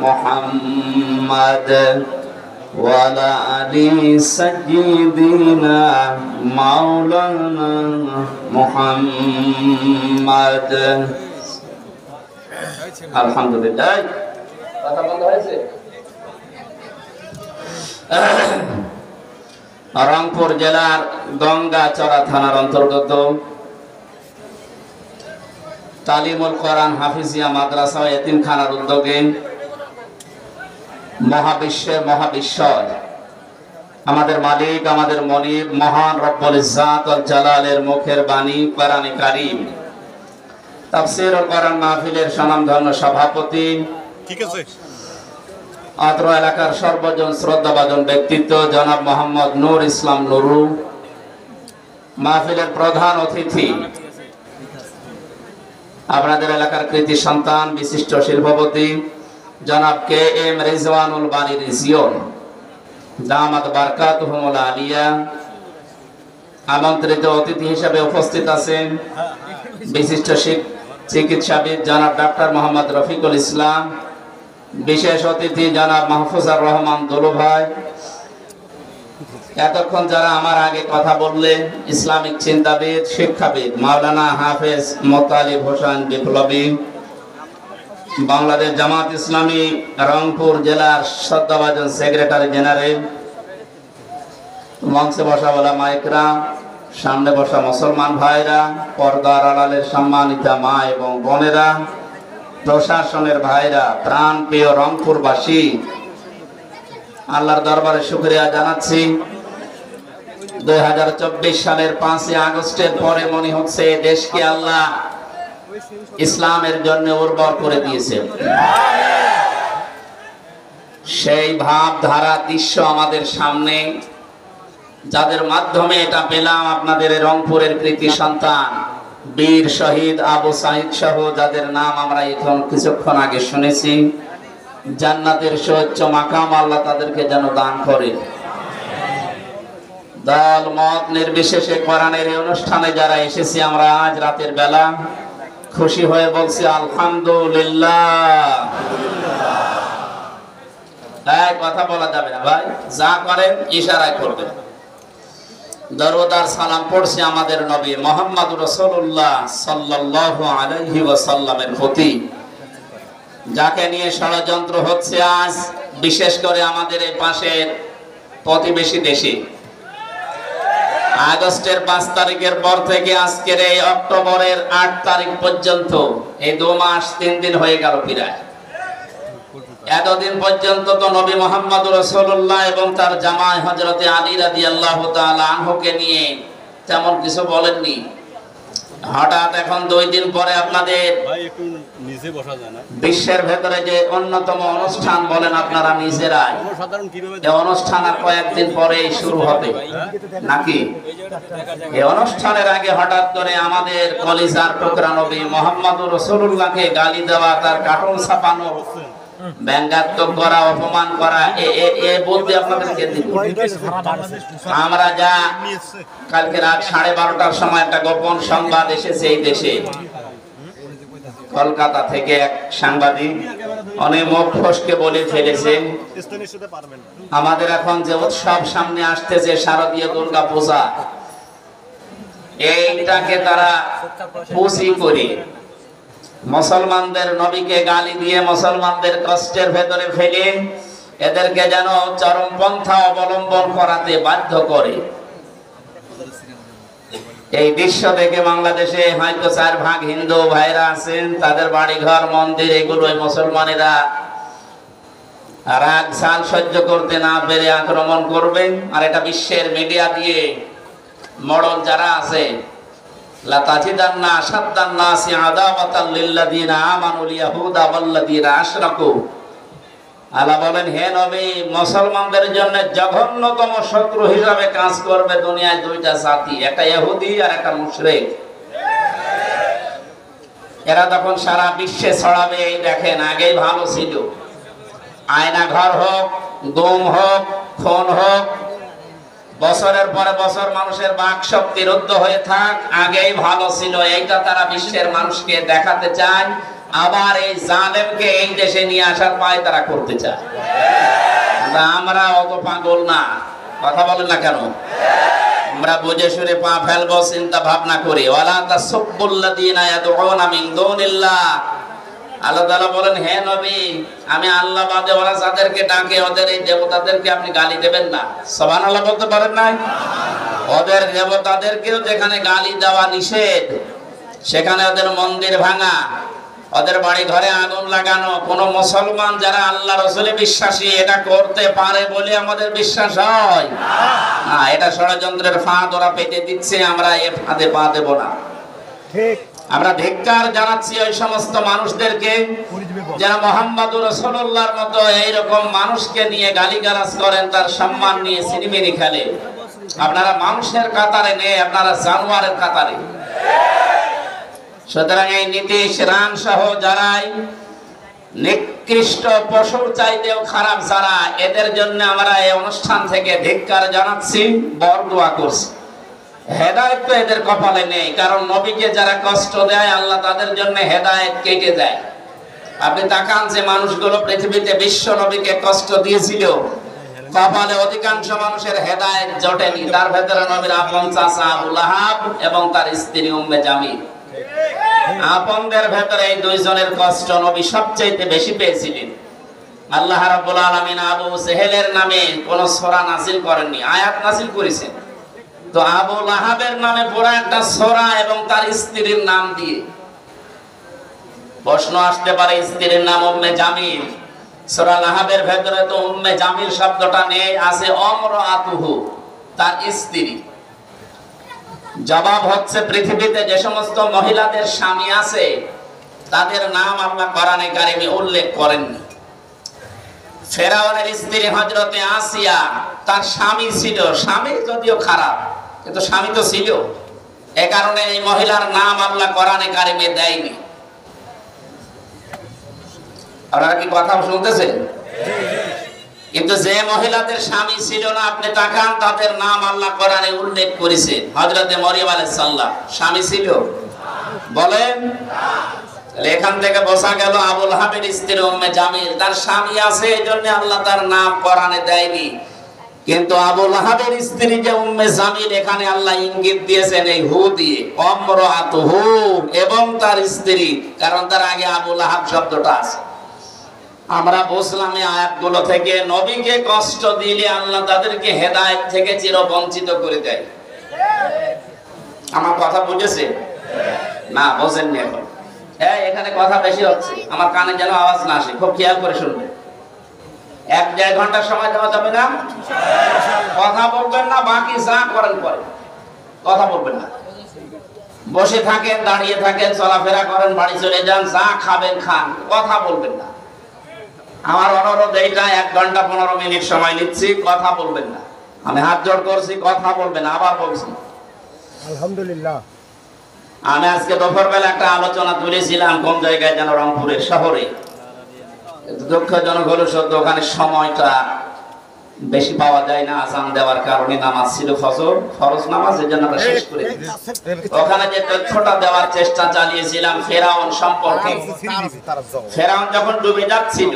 محمد وعلى آل سيدنا مولانا محمد আলহামদুলিল্লাহ। কথা বন্ধ হয়েছে। রংপুর জেলার গঙ্গাচড়া থানার অন্তর্গত তালিমুল কোরআন হাফিজিয়া মাদ্রাসা ও এতিমখানার উদ্যোগে মহাবিশ্বের মহাবিশ্বর আমাদের মালিক আমাদের মনিব মহান রব্বুল ইজ্জাত ওয়াল জালালের মুখের বাণী কোরআনে কারীম তাফসীরুল কোরআন মাহফিলের স্বনামধন্য সভাপতি, ঠিক আছে, অত্র এলাকার সর্বজন শ্রদ্ধাভাজন ব্যক্তিত্ব জনাব মোহাম্মদ নূর ইসলাম নুরু, মাহফিলের প্রধান অতিথি আপনাদের এলাকার কৃতি সন্তান বিশিষ্ট শিল্পপতি জনাব কে এম রিজওয়ানুল বারী রিজিয়ন দামাত বারকাতুহুমুল আলিয়া। আমন্ত্রিত অতিথি হিসেবে উপস্থিত আছেন বিশিষ্ট চিকিৎসাবিদ জনাব ডাক্তার মোহাম্মদ রফিকুল ইসলাম, বিশেষ অতিথি জনাব মাহফুজার রহমান দুলু ভাই। এতক্ষণ যারা আমার আগে কথা বললেন ইসলামিক চিন্তাবিদ শিক্ষাবিদ মাওলানা হাফেজ মোতালিব হোসেন বিপ্লবী, বাংলাদেশ জামাত ইসলামী রংপুর জেলার শ্রদ্ধাভাজন সেক্রেটারি জেনারেল, মঞ্চে বসা ওলামা ইকরাম, সামনে বসা মুসলমান ভাইরা, পর্দার আড়ালের সম্মানিতা মা এবং বোনেরা, প্রশাসনের ভাইরা, প্রাণ প্রিয় রংপুরবাসী, আল্লাহর দরবারে শুকরিয়া জানাচ্ছি। 2024 সালের 5 আগস্টের পরে মনে হচ্ছে দেশকে আল্লাহ ইসলামের জন্য উর্বর করে দিয়েছে। সেই ভাবধারা দৃশ্য আমাদের সামনে, যাদের মাধ্যমে এটা পেলাম আপনাদের রংপুরের কৃতি সন্তান বীর শহীদ আবু সাঈদ সহ যাদের নাম আমরা এখন কিছুক্ষণ আগে শুনেছি, জান্নাতের সর্বোচ্চ মাকাম আল্লাহ তাদেরকে যেন দান করে। দল মত নির্বিশেষে কোরআনের এই অনুষ্ঠানে যারা এসেছি আমরা আজ রাতের বেলা খুশি হয়ে বলছি আলহামদুলিল্লাহ। তাই কথা বলা যাবে না ভাই, যা করেন ইশারায় করবেন। দরুদ আর সালাম পড়ছি আমাদের নবী মুহাম্মদ রাসূলুল্লাহ সাল্লাল্লাহু আলাইহি ওয়াসাল্লামের প্রতি, যাকে নিয়ে ষড়যন্ত্র হচ্ছে আজ বিশেষ করে আমাদের এই পাশের প্রতিবেশী দেশে। আগস্টের 5 তারিখের পর থেকে আজকের এই অক্টোবরের 8 তারিখ পর্যন্ত এই 2 মাস 3 দিন হয়ে গেল প্রায়। এতদিন পর্যন্ত তো নবী মুহাম্মদ রাসূলুল্লাহ এবং তার জামাই হযরতে আলী রাদিয়াল্লাহু তাআলা আনহুকে নিয়ে তেমন কিছু বলেননি। হঠাৎ এখন 2 দিন পরে আপনাদের বিশ্বের ভেতরে যে অন্যতম অনুষ্ঠান বলেন আপনারা নিজেরাই, এই অনুষ্ঠান আর কয়েকদিন পরে শুরু হবে নাকি? এই অনুষ্ঠানের আগে হঠাৎ করে আমাদের কলিজার টুকরা নবী মুহাম্মদ রাসূলুল্লাহকে গালি দেওয়া, তার কার্টুন ছাপানো, ব্যঙ্গাত্মক করা, অপমান করা, এ বলতে আপনাদেরকে দিব। আমরা যা কালকে রাত 12:30টার সময় একটা গোপন সংবাদ এসেছে এই দেশে, কলকাতা থেকে এক সাংবাদিক অনেক মুখ ফসকে বলে ফেলেছে আমাদের এখন যে উৎসব সামনে আসতেছে শারদীয় দুর্গা পূজা, এইটাকে তারা পুঁজি করে মুসলমানদের নবীকে গালি দিয়ে মুসলমানদের কষ্টের ভেতরে ফেলে এদেরকে যেন চরমপন্থা অবলম্বন করাতে বাধ্য করে। এই দৃশ্য দেখে বাংলাদেশে হয়তো 4 ভাগ হিন্দু ভাইরা আছেন, তাদের বাড়িঘর মন্দির এগুলোই মুসলমানেরা রাগ সাল সহ্য করতে না পেরে আক্রমণ করবেন। আর এটা বিশ্বের মিডিয়া দিয়ে মডল যারা আছে, লা তাজিদান্না আশাদ্দান নাসি আদাওয়াতাল লিল্লাযিনা আমানুল ইয়াহুদা ওয়াল্লাযিনা আশরাকু। আল্লাহ বলেন, হে নবী, মুসলমানদের জন্য জঘন্যতম শত্রু হিসাবে কাজ করবে দুনিয়ায় 2টা জাতি, একটা ইহুদি আর একটা মুশরিক। এরা তখন সারা বিশ্বে ছড়াবে, এই দেখেন আগেই ভালো ছিল, আয়না ঘর হোক, গুম হোক, খুন হোক, বছরের পরে বছর মানুষের বাক শক্তি রুদ্ধ হয়ে থাক, আগেই ভালো ছিল, এইটা তারা বিশ্বের মানুষকে দেখাতে চায়। আবার এই জালেমকে এই দেশে নিয়ে আসার পায়তারা করতে চায়। আমরা অত পাগল না, কথা বলেন না কেন? আমরা বুঝে শুনে পা ফেলবো, চিন্তা ভাবনা করি। ওয়ালা তাসুবুল্লাযীনা ইয়াদউনা মিন দুনিল্লাহ, আল্লাহ তাআলা বলেন, হে নবী, আমি আল্লাহ বাদে ওরা যাদেরকে ডাকে ওদের এই দেবতাদেরকে আপনি গালি দেবেন না। সুবহানাল্লাহ বলতে পারেন না? ওদের দেবতাদেরকেও যেখানে গালি দেওয়া নিষেধ, সেখানে ওদের মন্দির ভাঙা, ওদের বাড়ি ঘরে আগুন লাগানো, কোন মুসলমান যারা আল্লাহ রাসূলে বিশ্বাসী এটা করতে পারে বলে আমাদের বিশ্বাস হয় না। এটা ষড়যন্ত্রের ফাঁদ ওরা পেতে দিচ্ছে, আমরা এ ফাঁদে পা দেব না। ঠিক। আমরা ধিক্কার জানাচ্ছি ওই সমস্ত মানুষদেরকে যারা মুহাম্মদুর রাসূলুল্লাহর মতো এইরকম মানুষকে নিয়ে গালিগালাজ করেন, তার সম্মান নিয়ে সিনেমিনি খেলে। আপনারা মানুষের কাতারে নেই, আপনারা জানোয়ারের কাতারে। সুতরাং এই নীতিশ রান সহ যারাই নিকৃষ্ট পশুর চাইতেও খারাপ যারা, এদের জন্য আমরা এই অনুষ্ঠান থেকে ধিক্কার জানাচ্ছি, বরদোয়া করছি। হেদায়েত তো এদের কপালে নেই, কারণ নবীকে যারা কষ্ট দেয় আল্লাহ তাদের জন্য হেদায়েত কেটে দেয়। আপনি তাকান যে মানুষগুলো পৃথিবীতে বিশ্ব নবীকে কষ্ট দিয়েছিল, কপালে অধিকাংশ মানুষের হেদায়েত জটেনি। তার ভেতরে নবীর আপন চাচা আবু লাহাব এবং তার স্ত্রী উম্মে জামিল। আপনদের ভেতরে এই দুইজনের কষ্ট নবী সবচেয়ে বেশি পেয়েছিলেন। আল্লাহ রাব্বুল আলামিন আবু সেহেলের নামে কোন সূরা নাযিল করেননি, আয়াত নাযিল করেছেন। তো আবু লাহাবের নামে পুরো একটা সূরা এবং তার স্ত্রীর নাম দিয়ে। প্রশ্ন আসতে পারে, স্ত্রীর নাম উম্মে জামিল, সূরা লাহাবের ভেতরে তো উম্মে জামিল শব্দটা নেই, আছে আমরাতুহু, তার স্ত্রী। জবাব হচ্ছে, পৃথিবীতে যে সমস্ত মহিলাদের স্বামী আছে তাদের নাম আল্লাহ কোরআনে কারিমে উল্লেখ করেননি। ফেরাউনের স্ত্রী হযরতে আসিয়া, তার স্বামী ছিল, স্বামী যদিও খারাপ কিন্তু স্বামী তো ছিল, এ কারণে এই মহিলার নাম আল্লাহ কোরআনে কারিমে দেয়নি। আপনারা কি কথা শুনতেছেন? কিন্তু যে মহিলাদের স্বামী ছিল না, আপনি তাকান, তাদের নাম আল্লাহ কোরআনে উল্লেখ করেছেন। হযরতে মরিয়ম আলাইহিস সালাম স্বামী ছিল? বলেন। এখান থেকে বোঝা গেল আবু লাহাবের স্ত্রী উম্মে জামিল, তার স্বামী আছে, এইজন্য আল্লাহ তার নাম কোরআনে দেয়নি। কিন্তু আবু লাহাবের স্ত্রী যে উম্মে জামিল, এখানে আল্লাহ ইঙ্গিত দিয়েছেন এই হু দিয়ে, আমরাতুহু, এবং তার স্ত্রী, কারণ তার আগে আবু লাহাব শব্দটা আছে। আমরা বুঝলাম এই আয়াতগুলো থেকে, নবীকে কষ্ট দিলে আল্লাহ তাদেরকে হেদায়েত থেকে চিরবঞ্চিত করে দেয়। আমার কথা বুঝেছে না? বোঝেননি এখন? এখানে কথা বেশি হচ্ছে, আমার কানে যেন আওয়াজ না আসে, খুব খেয়াল করে শুনবেন। 1-1.5 ঘন্টার সময় দেওয়া যাবে না? কথা বলবেন না, বাকি যা করেন করেন, কথা বলবেন না। বসে থাকেন, দাঁড়িয়ে থাকেন, চলাফেরা করেন, বাড়ি চলে যান, যা খাবেন খান, কথা বলবেন না। আমার অনুরোধ এইটা, 1 ঘন্টা 15 মিনিট সময় নিচ্ছি, কথা বলবেন না। আমি হাত জোড় করছি, কথা বলবেন না। আবার বলছি আলহামদুলিল্লাহ। আমি আজকে দুপুর বেলা একটা আলোচনা তুলেছিলাম, কোন জায়গায় যেন, রংপুরের শহরে। দুঃখজনক হলো সত্য, ওখানে সময়টা বেশি পাওয়া যায় না, আজান দেওয়ার কারণে। নামাজ ছিল ফজর, ফরজ নামাজ, এর জন্য আমরা শেষ করে দিই। ওখানে যে তথ্যটা দেওয়ার চেষ্টা চালিয়েছিলাম ফেরাউন সম্পর্কে, ফেরাউন যখন ডুবে যাচ্ছিল,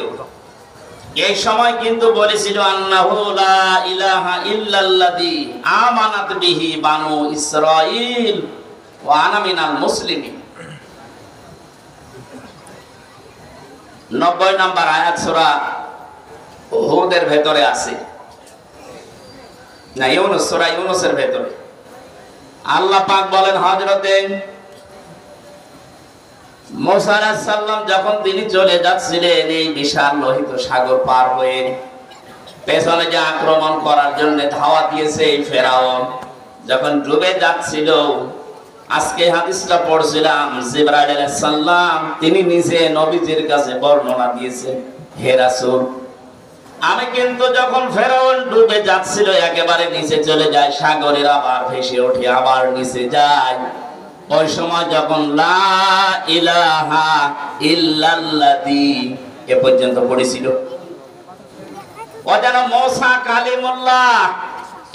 এই সময় কিন্তু বলেছিল, আন্নাহু লা ইলাহা ইল্লাল্লাযী আমানাত বিহি বানু ইসরাঈল ওয়া আনা মিনাল মুসলিমিন। 90 নম্বর আয়াত সূরা হুদের ভেতরে আছে, না ইউনূস, সূরা ইউনূসের ভেতরে আল্লাহ পাক বলেন, হযরতে মুসা আলাইহিস সালাম যখন তিনি চলে যাচ্ছিলেন এই বিশাল লোহিত সাগর পার হয়ে, পেছনে যে আক্রমণ করার জন্য ধাওয়া দিয়েছে এই ফেরাউন, যখন ডুবে যাচ্ছিল, আজকে হাদিসটা পড়ছিলাম, জিবরাইল আলাইহিস সালাম তিনি নিজে নবীজির কাছে বর্ণনা দিয়েছেন, হে রাসূল, আমি কিন্তু যখন ফেরাউন ডুবে যাচ্ছিল একেবারে নিচে চলে যায়, সাগরের আবার ভেসে ওঠে, আবার নিচে যায়, ওই সময় যখন লা ইলাহা ইল্লাল্লাযী এ পর্যন্ত পড়েছিল, ও যেন মুসা কালিমুল্লাহ,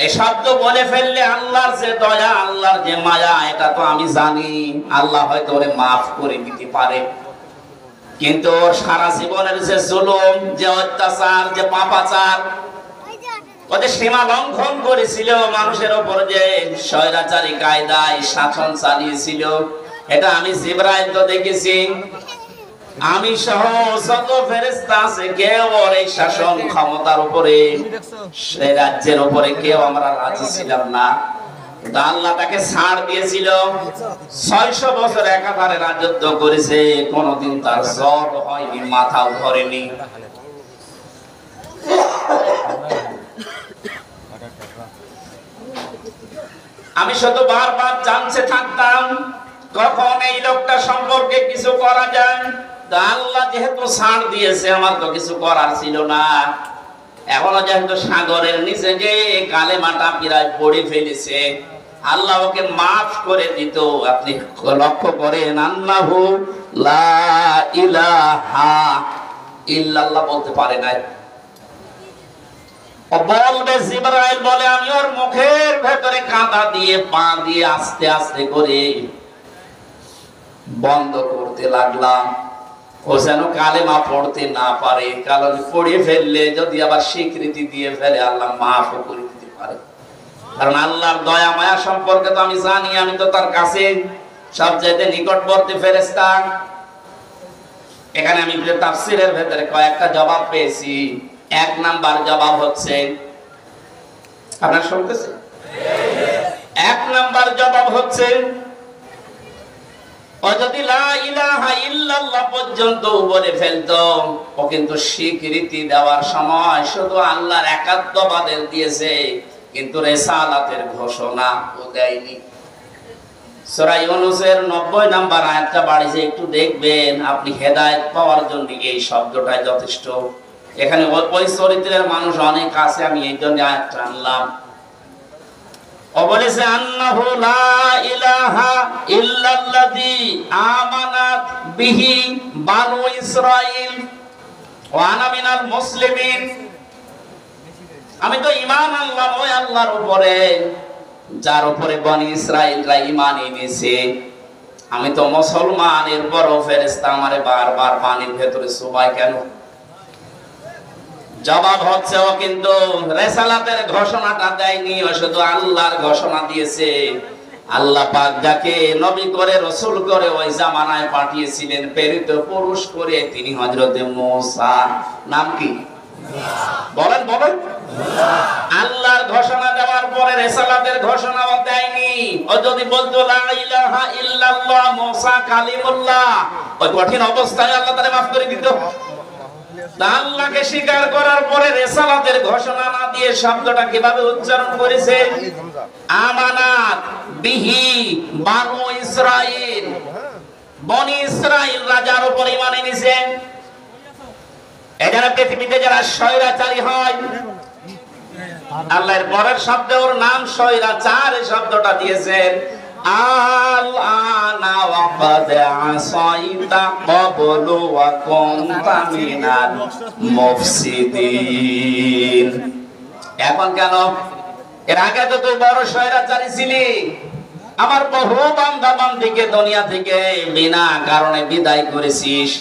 এই শব্দ বলে ফেললে আল্লাহর যে দয়া, আল্লাহর যে মায়া, এটা তো আমি জানি, আল্লাহ হয়তো ওরে মাফ করে দিতে পারে। কিন্তু ওর সারা জীবনের যে জুলুম, যে অত্যাচার, যে পাপাচার, ওদের সীমা লঙ্ঘন করেছিল, মানুষের উপর যে স্বৈরাচারী কায়দায় শাসন চালিয়েছিল, এটা আমি জিবরাইল তো দেখেছি। আমি সহ যত ফেরেশতা আছে কেউ ওর এই শাসন ক্ষমতার উপরে, সেই রাজ্যের উপরে কেউ আমরা রাজি ছিলাম না। কিন্তু আল্লাহ তাকে ছাড় দিয়েছিল। 600 বছর একাধারে রাজত্ব করেছে, কোনদিন তার জ্বর হয়নি, মাথাও ধরেনি। আমি শুধু বারবার জানতে থাকতাম কখন এই লোকটা সম্পর্কে কিছু করা যায়। আল্লাহ যেহেতু ছাড় দিয়েছে, আমার তো কিছু করার ছিল না। এখনো যেহেতু সাগরের নিচে যে কালেমাটা প্রায় পড়ে ফেলেছে, আল্লাহ ওকে মাফ করে দিত। আপনি লক্ষ্য করেন, আল্লাহু লা ইলাহা ইল্লাল্লাহ বলতে পারে নাই। বলবে জিবরাইল বলে, আমি ওর মুখের ভেতরে কাঁটা দিয়ে পা দিয়ে আস্তে আস্তে করে বন্ধ করতে লাগলাম, ও যেন কালেমা পড়তে না পারে। কারণ পড়ে ফেললে যদি আবার স্বীকৃতি দিয়ে ফেলে, আল্লাহ মাফ করে দিতে পারে। কারণ আল্লাহর দয়া মায়া সম্পর্কে তো আমি জানি, আমি তো তার কাছে সবচাইতে নিকটবর্তী ফেরেশতা। এখানে আমি তাফসীরের ভেতরে কয়েকটা জবাব পেয়েছি। 1 নাম্বার জবাব হচ্ছে, আপনারা শুনতেছেন? 1 নাম্বার জবাব হচ্ছে, ও যদি লা ইলাহা ইল্লাল্লাহ পর্যন্ত বলে ফেলতো, ও কিন্তু স্বীকৃতি দেওয়ার সময় শুধু আল্লাহর একাত্মবাদের দিয়েছে, কিন্তু রিসালাতের ঘোষণা ও দেয়নি। সূরা ইউনূসের 90 নাম্বার আয়াতটা বাড়িতে একটু দেখবেন, আপনি হেদায়েত পাওয়ার জন্য এই শব্দটাই যথেষ্ট। এখানে ওই চরিত্রের মানুষ অনেক আছে, আমি এই জন্য আয়াতটা আনলাম। ও বলেছে, আন্নাহু লা ইলাহা ইল্লাল্লাযী আমানাত বিহি বানু ইসরাঈল ওয়া আনা মিনাল মুসলিমিন। আমি তো ঈমান আনলাম ওই আল্লাহর উপরে যার উপরে বনি ইসরাঈলরা ঈমান এনেছে। আমি তো মুসলমান, এরপরও ফেরেশতা আমারে বারবার পানির ভেতরে চুবায় কেন? জবাব হচ্ছে, ও কিন্তু রিসালাতের ঘোষণাটা দেয়নি, ও শুধু আল্লাহর ঘোষণা দিয়েছে। আল্লাহ পাক যাকে নবী করে, রাসূল করে ওই জামানায় পাঠিয়েছিলেন, প্রেরিত পুরুষ করে, তিনি হযরতে মূসা। নাম কি? বলেন বলেন। আল্লাহর ঘোষণা দেওয়ার পরে রিসালাতের ঘোষণাও দেয়নি। ও যদি বলতো লা ইলাহা ইল্লাল্লাহ মূসা কালিমুল্লাহ, ওই কঠিন অবস্থায় আল্লাহ তারে মাফ করে দিত। আল্লাহকে স্বীকার করার পরে রিসালাতের ঘোষণা না দিয়ে শব্দটা কিভাবে উচ্চারণ করেছে? আমানাত বিহি বানু ইসরাঈল, বনি ইসরাঈল রাজার উপর ঈমান এনেছে। এখানে পৃথিবীতে যারা স্বৈরাচারী হয়, আল্লাহর পরের শব্দ ওর নাম স্বৈরাচার, এই শব্দটা দিয়েছেন। আল আনা ওয়া ক্বাদ আসাইতা ক্বাবলু ওয়া কুনতা মিনাল মুফসিদিন। এখন কেন? এর আগে তো তুই বড় স্বৈরাচারী ছিলি। আমার বহু বান্দা বান্দীকে দুনিয়া থেকে বিনা কারণে বিদায় করেছিস।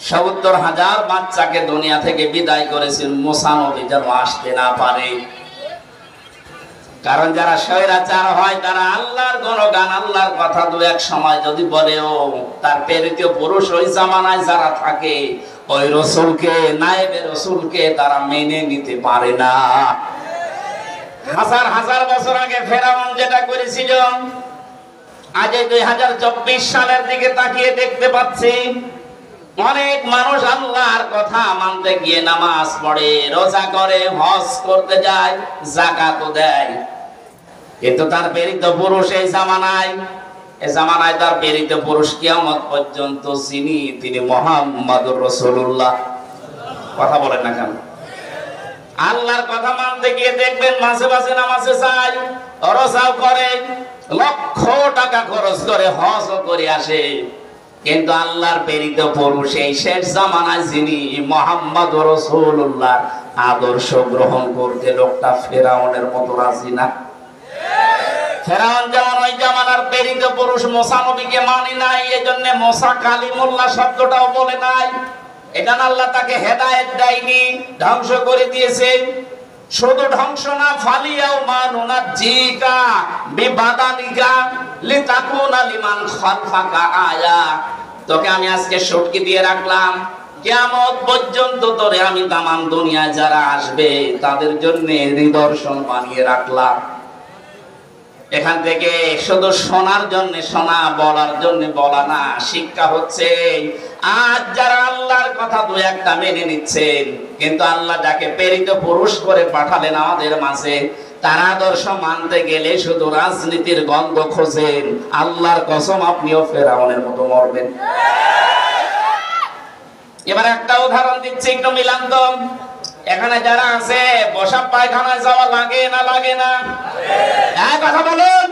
৭০,০০০ বাচ্চাকে দুনিয়া থেকে বিদায় করেছেন, মূসা নবী যেন আসতে না পারে। কারণ যারা স্বৈরাচার হয়, তারা আল্লাহর গুণগান, আল্লাহর কথা দু এক সময় যদি বলেও, তার প্রেরিত পুরুষ ওই জামানায় যারা থাকে, ওই রাসূলকে, নায়েবে রাসূলকে তারা মেনে নিতে পারে না। হাজার হাজার বছর আগে ফেরাউন যেটা করেছিল, আজ 2024 সালের দিকে তাকিয়ে দেখতে পাচ্ছি অনেক মানুষ আল্লাহর কথা মানতে গিয়ে নামাজ পড়ে, রোজা করে, হজ করতে যায়, যাকাতও দেয়, কিন্তু তার প্রেরিত পুরুষ এই জামানায় তার প্রেরিত পুরুষ কিয়ামত পর্যন্ত যিনি, তিনি মুহাম্মাদুর রাসূলুল্লাহ। কথা বলেন না কেন? আল্লাহর কথা মানতে গিয়ে দেখবেন মাঝে মাঝে নামাজে যায়, রোজাও করে, লক্ষ টাকা খরচ করে হজও করে আসে, কিন্তু আল্লাহর প্রেরিত পুরুষ এই শেষ জামানায় যিনি, মুহাম্মাদুর রাসূলুল্লাহ আদর্শ গ্রহণ করতে লোকটা ফেরাউনের মতো রাজি না। ফেরাউন যেমন ওই জামানার প্রেরিত পুরুষ মুসা নবীকে মানে নাই, এজন্য মুসা কালিমুল্লাহ শব্দটাও বলে নাই। এটা আল্লাহ তাকে হেদায়েত দেয়নি, ধ্বংস করে দিয়েছে। শুধু ধ্বংস না, ফালিয়াও মানুনা জিকা বিবাদানিকা লিতাকুনা লিমান খালফাকা আয়া। তোকে আমি আজকে সটকি দিয়ে রাখলাম, কিয়ামত পর্যন্ত তোরে আমি তামাম দুনিয়ায় যারা আসবে তাদের জন্য নিদর্শন বানিয়ে রাখলাম। এখান থেকে শুধু শোনার জন্য শোনা, বলার জন্য বলা না। শিক্ষা হচ্ছে আজ যারা আল্লাহর কথা দু একটা মেনে নিচ্ছেন, কিন্তু আল্লাহ যাকে প্রেরিত পুরুষ করে পাঠালেন আমাদের মাঝে, তার আদর্শ মানতে গেলে শুধু রাজনীতির গন্ধ খোঁজেন। আল্লাহর কসম আপনিও ফেরাউনের মতো মরবেন। এবার একটা উদাহরণ দিচ্ছি, একটু মিলান তো। এখানে যারা আছে, বসা পায়খানায় যাওয়া লাগে না লাগে না? হ্যাঁ, কথা বলুন।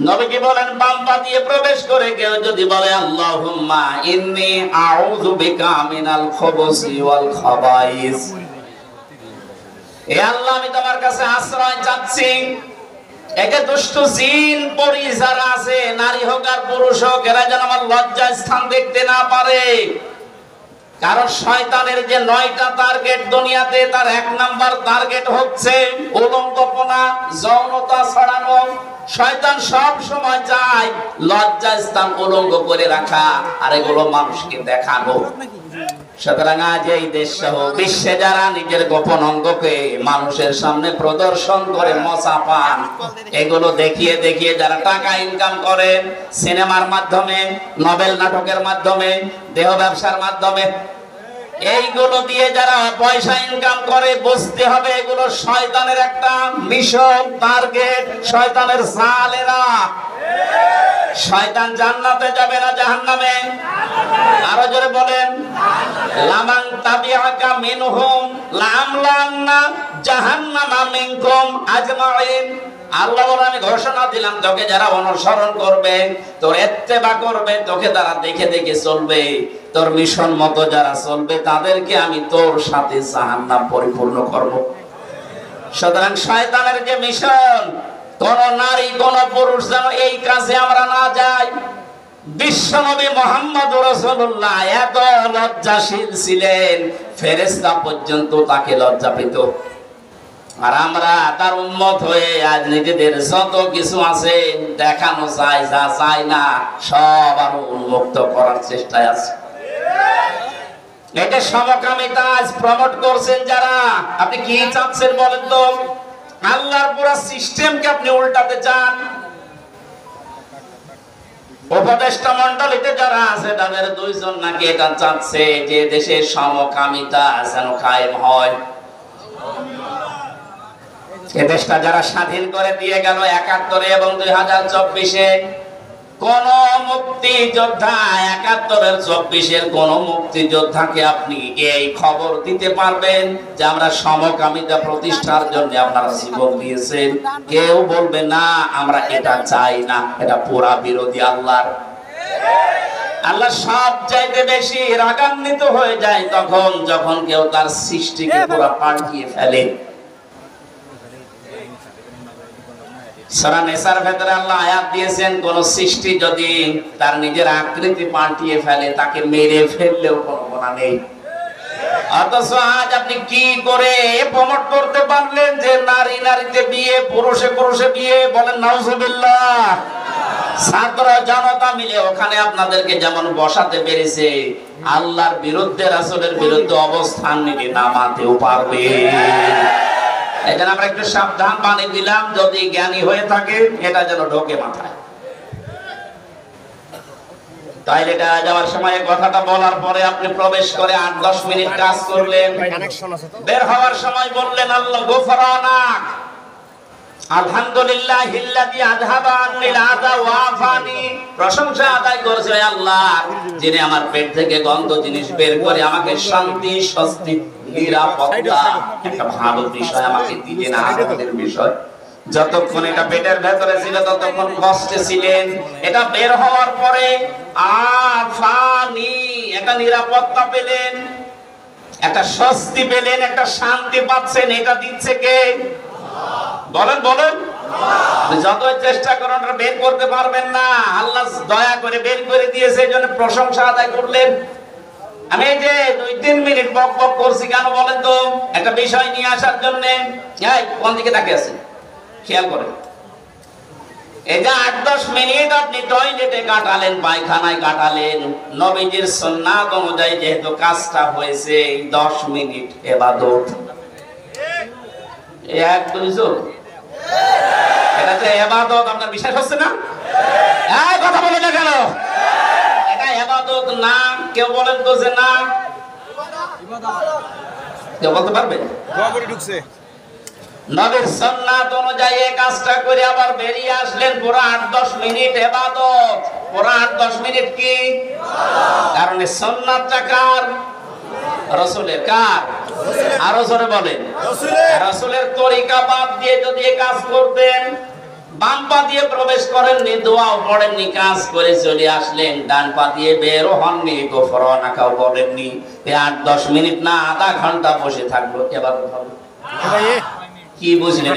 নবী কি বলেন, বাম পা দিয়ে প্রবেশ করে কেউ যদি বলে আল্লাহুম্মা ইন্নী আউযু বিকা মিনাল খুবুসি ওয়াল খাবাইস, হে আল্লাহ আমি তোমার কাছে আশ্রয় চাচ্ছি, একে দুষ্ট জিন পরি যারা আছে, নারী হোক আর পুরুষ হোক, এরা যেন আমার লজ্জা স্থান দেখতে না পারে। কারণ শয়তানের যে 9টা টার্গেট দুনিয়াতে, তার 1 নাম্বার টার্গেট হচ্ছে উলঙ্গপনা, যৌনতা ছড়ানো। শয়তান সব সময় চায় লজ্জা স্থান উলঙ্গ করে রাখা, আর এগুলো মানুষকে দেখানো। সুতরাং আজ এই দেশ সহ বিশ্বে যারা নিজের গোপন অঙ্গকে মানুষের সামনে প্রদর্শন করে মজা পান, এগুলো দেখিয়ে দেখিয়ে যারা টাকা ইনকাম করে, সিনেমার মাধ্যমে, নভেল নাটকের মাধ্যমে, দেহ ব্যবসার মাধ্যমে, এইগুলো দিয়ে যারা পয়সা ইনকাম করে, বুঝতে হবে এগুলো শয়তানের একটা মিশন, টার্গেট, শয়তানের জালেরা। শয়তান জান্নাতে যাবে না জাহান্নামে? আরো জোরে বলেন, লামান তাবিআকা মিনহুম লামলান্না জাহান্নামা মিনকুম আজমাইন। আল্লাহ বলে, আমি ঘোষণা দিলাম, তোকে যারা অনুসরণ করবে, তোর ইত্তেবা করবে, তোকে তারা দেখে দেখে চলবে, তোর মিশন মতো যারা চলবে, তাদেরকে আমি তোর সাথে জাহান্নাম পরিপূর্ণ করব। সুতরাং শয়তানের যে মিশন, কোন নারী কোন পুরুষ যেন এই কাজে আমরা না যাই। বিশ্বনবী মুহাম্মদুর রাসূলুল্লাহ এত লজ্জাশীল ছিলেন, ফেরেশতা পর্যন্ত তাকে লজ্জা পেত। আর আমরা তার উম্মত হয়ে আজ নিজেদের যত কিছু আছে দেখানো চাই, যা চাই না সব আরো উন্মুক্ত করার চেষ্টায় আছে। এটা সমকামিতা আজ প্রমোট করছেন যারা। আপনি কি চাচ্ছেন বলেন তো? আল্লাহর পুরো সিস্টেমকে আপনি উল্টাতে চান। উপদেষ্টা মণ্ডলীতে যারা আছে তাদের 2 জন নাকি এটা চাচ্ছে যে দেশে সমকামিতা যেন কায়েম হয়। এই দেশটা যারা স্বাধীন করে দিয়ে গেল 71 এবং 2024-এ, কোন মুক্তিযোদ্ধা 71-এর 24-এর কোন মুক্তিযোদ্ধাকে আপনি এই খবর দিতে পারবেন যে আমরা সমকামিতা প্রতিষ্ঠার জন্য আপনারা জীবন দিয়েছেন? কেউ বলবে না আমরা এটা চাই না। এটা পুরা বিরোধী আল্লাহর। আল্লাহ সব চাইতে বেশি রাগান্বিত হয়ে যায় তখন যখন কেউ তার সৃষ্টিকে পুরা পাল্টিয়ে ফেলে। সূরা নিসার ভেতরে আল্লাহ আয়াত দিয়েছেন, কোন সৃষ্টি যদি তার নিজের আকৃতি পাল্টিয়ে ফেলে, তাকে মেরে ফেললেও কোনো গুনাহ নেই। অথচ আজ আপনি কি করে প্রমোট করতে পারলেন যে নারী নারীতে বিয়ে, পুরুষে পুরুষে বিয়ে? বলেন নাউজুবিল্লাহ। ছাত্র জনতা মিলে ওখানে আপনাদেরকে যেমন বসাতে পেরেছে, আল্লাহর বিরুদ্ধে, রাসূলের বিরুদ্ধে অবস্থান নিয়ে নামাতেও পারবে। এই জন্য আমরা একটু সাবধান বানিয়ে দিলাম, যদি জ্ঞানী হয়ে থাকে এটা যেন ঢোকে মাথায়। তাইলে এটা যাওয়ার সময় কথাটা বলার পরে আপনি প্রবেশ করে 8-10 মিনিট কাজ করলেন, বের হওয়ার সময় বললেন আল্লাহ গুফরানাক, আলহামদুলিল্লাহিল্লাযী আযহাবা আন্নিল আযা ওয়া আফানি। প্রশংসা আদায় করছে আল্লাহ, যিনি আমার পেট থেকে গন্ধ জিনিস বের করে আমাকে শান্তি, স্বস্তি, নিরাপত্তা, একটা ভালো বিষয় আমাকে দিলেন। আনন্দের বিষয়, যতক্ষণ এটা পেটের ভেতরে ছিল ততক্ষণ কষ্টে ছিলেন, এটা বের হওয়ার পরে আফানি, একটা নিরাপত্তা পেলেন, একটা স্বস্তি পেলেন, একটা শান্তি পাচ্ছেন। এটা দিচ্ছে কে? বলেন বলেন। যতই চেষ্টা করেন বের করতে পারবেন না। আল্লাহ দয়া করে বের করে দিয়েছে, এই জন্য প্রশংসা আদায় করলেন। আমি এই যে 2-3 মিনিট বক বক করছি কেন বলেন তো? একটা বিষয় নিয়ে আসার জন্য। কোন দিকে তাকিয়ে আছেন খেয়াল করেন। এই যে 8-10 মিনিট আপনি টয়লেটে কাটালেন, পায়খানায় কাটালেন, নবীজির সুন্নাত অনুযায়ী যেহেতু কাজটা হয়েছে, 10 মিনিট ইবাদত। এক দুইজন এটা যে ইবাদত, আপনার বিশ্বাস হচ্ছে না? এই কথা বলে না কেন? এটা ইবাদত না। কেউ বলেন তো যে না, কেউ বলতে পারবে? ঢুকছে নবীর সুন্নাত অনুযায়ী এই কাজটা করে আবার বেরিয়ে আসলেন। পুরো 8-10 মিনিট ইবাদত, পুরো 8-10 মিনিট কি? কারণ এই সুন্নাতটা কার? রাসূলের। কার? আরো জোরে বলেন। রাসূলের তরিকা বাদ দিয়ে যদি এই কাজ করতেন, বাম পা দিয়ে প্রবেশ করেননি, দোয়াও পড়েননি, কাজ করে চলে আসলেন, ডান পা দিয়ে বেরও হননি, গোফরানাকাও বলেননি, এই 8-10 মিনিট না আধা ঘন্টা বসে থাকলো, ইবাদত হবে? কি বুঝলেন?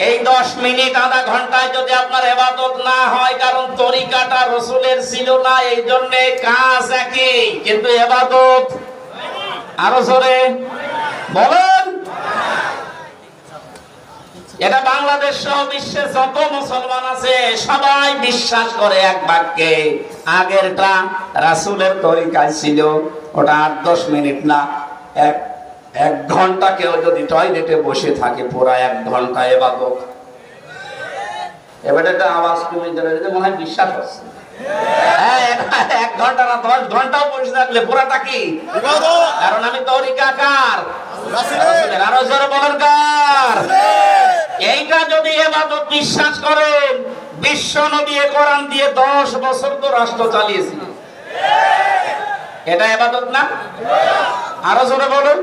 এই 10 মিনিট আধা ঘন্টায় যদি আপনার ইবাদত না হয়, কারণ তরিকাটা রাসূলের ছিল না, এই জন্য কাজ একই কিন্তু ইবাদত। আরো জোরে বলেন। এটা বাংলাদেশ সহ বিশ্বে যত মুসলমান আছে সবাই বিশ্বাস করে এক বাক্যে, আগেরটা রাসূলের তরিকায় ছিল, ওটা 8-10 মিনিট না, এক ঘন্টা কেউ যদি টয়লেটে বসে থাকে, পুরা 1 ঘন্টা ইবাদত। এবার একটা আওয়াজ তুমি দিলে মনে হয় বিশ্বাস হচ্ছে। 1 ঘন্টা না 10 ঘন্টাও বসে থাকলে পুরাটা কি ইবাদত? কারণ আমি তরিকা কার? রাসূলের। আরো জোরে বলেন কার? এইটা যদি ইবাদত বিশ্বাস করেন, বিশ্ব নবী কোরআন দিয়ে 10 বছর তো রাষ্ট্র চালিয়েছিল, এটা ইবাদত না? আরো জোরে বলুন।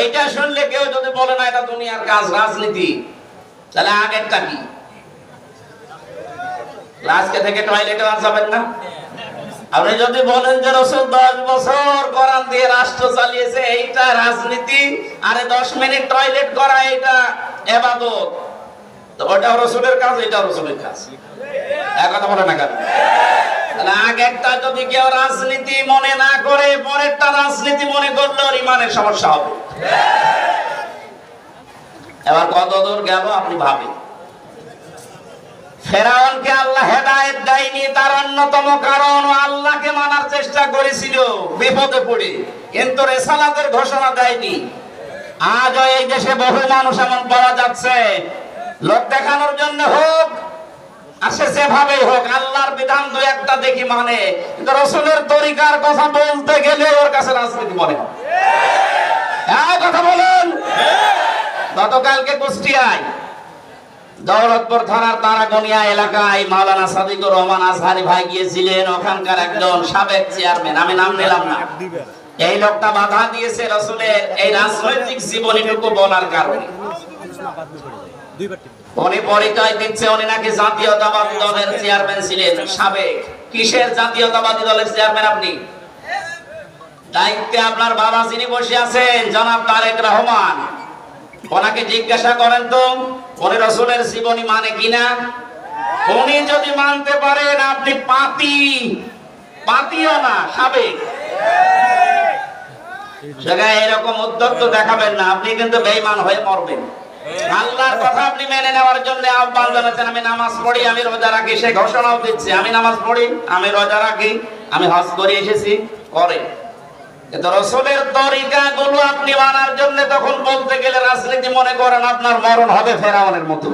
এইটা শুনলে কেউ যদি বলে না এটা দুনিয়ার কাজ, রাজনীতি, তাহলে আগেরটা কি? আজকে থেকে টয়লেটে যাবেন না। আপনি যদি বলেন যে রাসূল 10 বছর কোরআন দিয়ে রাষ্ট্র চালিয়েছে, এইটা রাজনীতি, আরে 10 মিনিট টয়লেট করা এইটা ইবাদত, তো ওটাও রাসূলের কাজ, এটাও রাসূলের কাজ। এক কথা বলে না কেন? আগেরটা যদি কেউ রাজনীতি মনে না করে, পরেরটা রাজনীতি মনে করলে ওর ইমানের সমস্যা হবে। এবার কত দূর গেল আপনি ভাবেন। ফেরাউনকে আল্লাহ হেদায়েত দেয়নি, তার অন্যতম কারণ আল্লাহকে মানার চেষ্টা করেছিল বিপদে পড়ে, কিন্তু রিসালাতের ঘোষণা দেয়নি। আজও এই দেশে বহু মানুষ এমন পাওয়া যাচ্ছে, লোক দেখানোর জন্য হোক আর সে যেভাবেই হোক, আল্লাহর বিধান 2-1টা দেখি মানে, কিন্তু রাসূলের তরিকার কথা বলতে গেলে ওর কাছে রাজনীতি মনে হয়। এই কথা বলেন। গতকালকে কুষ্টিয়ায় দৌলতপুর থানার তারাগনিয়া এলাকায় মাওলানা সাদিকুর রহমান আজহারি ভাই গিয়েছিলেন। ওখানকার একজন সাবেক চেয়ারম্যান, আমি নাম নিলাম না, এই লোকটা বাধা দিয়েছে রাসূলের এই রাজনৈতিক জীবনীটুকু বলার কারণে। উনি পরিচয় দিচ্ছে উনি নাকি জাতীয়তাবাদী দলের চেয়ারম্যান ছিলেন, সাবেক। কিসের জাতীয়তাবাদী দলের চেয়ারম্যান আপনি? দায়িত্বে আপনার বাবা যিনি বসে আছেন, জনাব তারেক রহমান, ওনাকে জিজ্ঞাসা করেন তো উনি রাসূলের জীবনী মানে কিনা। উনি যদি মানতে পারেন, আপনি পাতিও না, সাবেক। জায়গায় এরকম উদ্যত দেখাবেন না, আপনি কিন্তু বেঈমান হয়ে মরবেন। আল্লাহর কথা আপনি মেনে নেওয়ার জন্য আহ্বান জানাচ্ছেন। আমি নামাজ পড়ি, আমি রোজা রাখি, সে ঘোষণাও দিচ্ছে আমি নামাজ পড়ি, আমি রোজা রাখি, আমি হজ করে এসেছি, করে। কিন্তু রাসূলের তরিকাগুলো আপনি মানার জন্য তখন বলতে গেলে রাজনীতি মনে করেন, আপনার মরণ হবে ফেরাউনের মতো।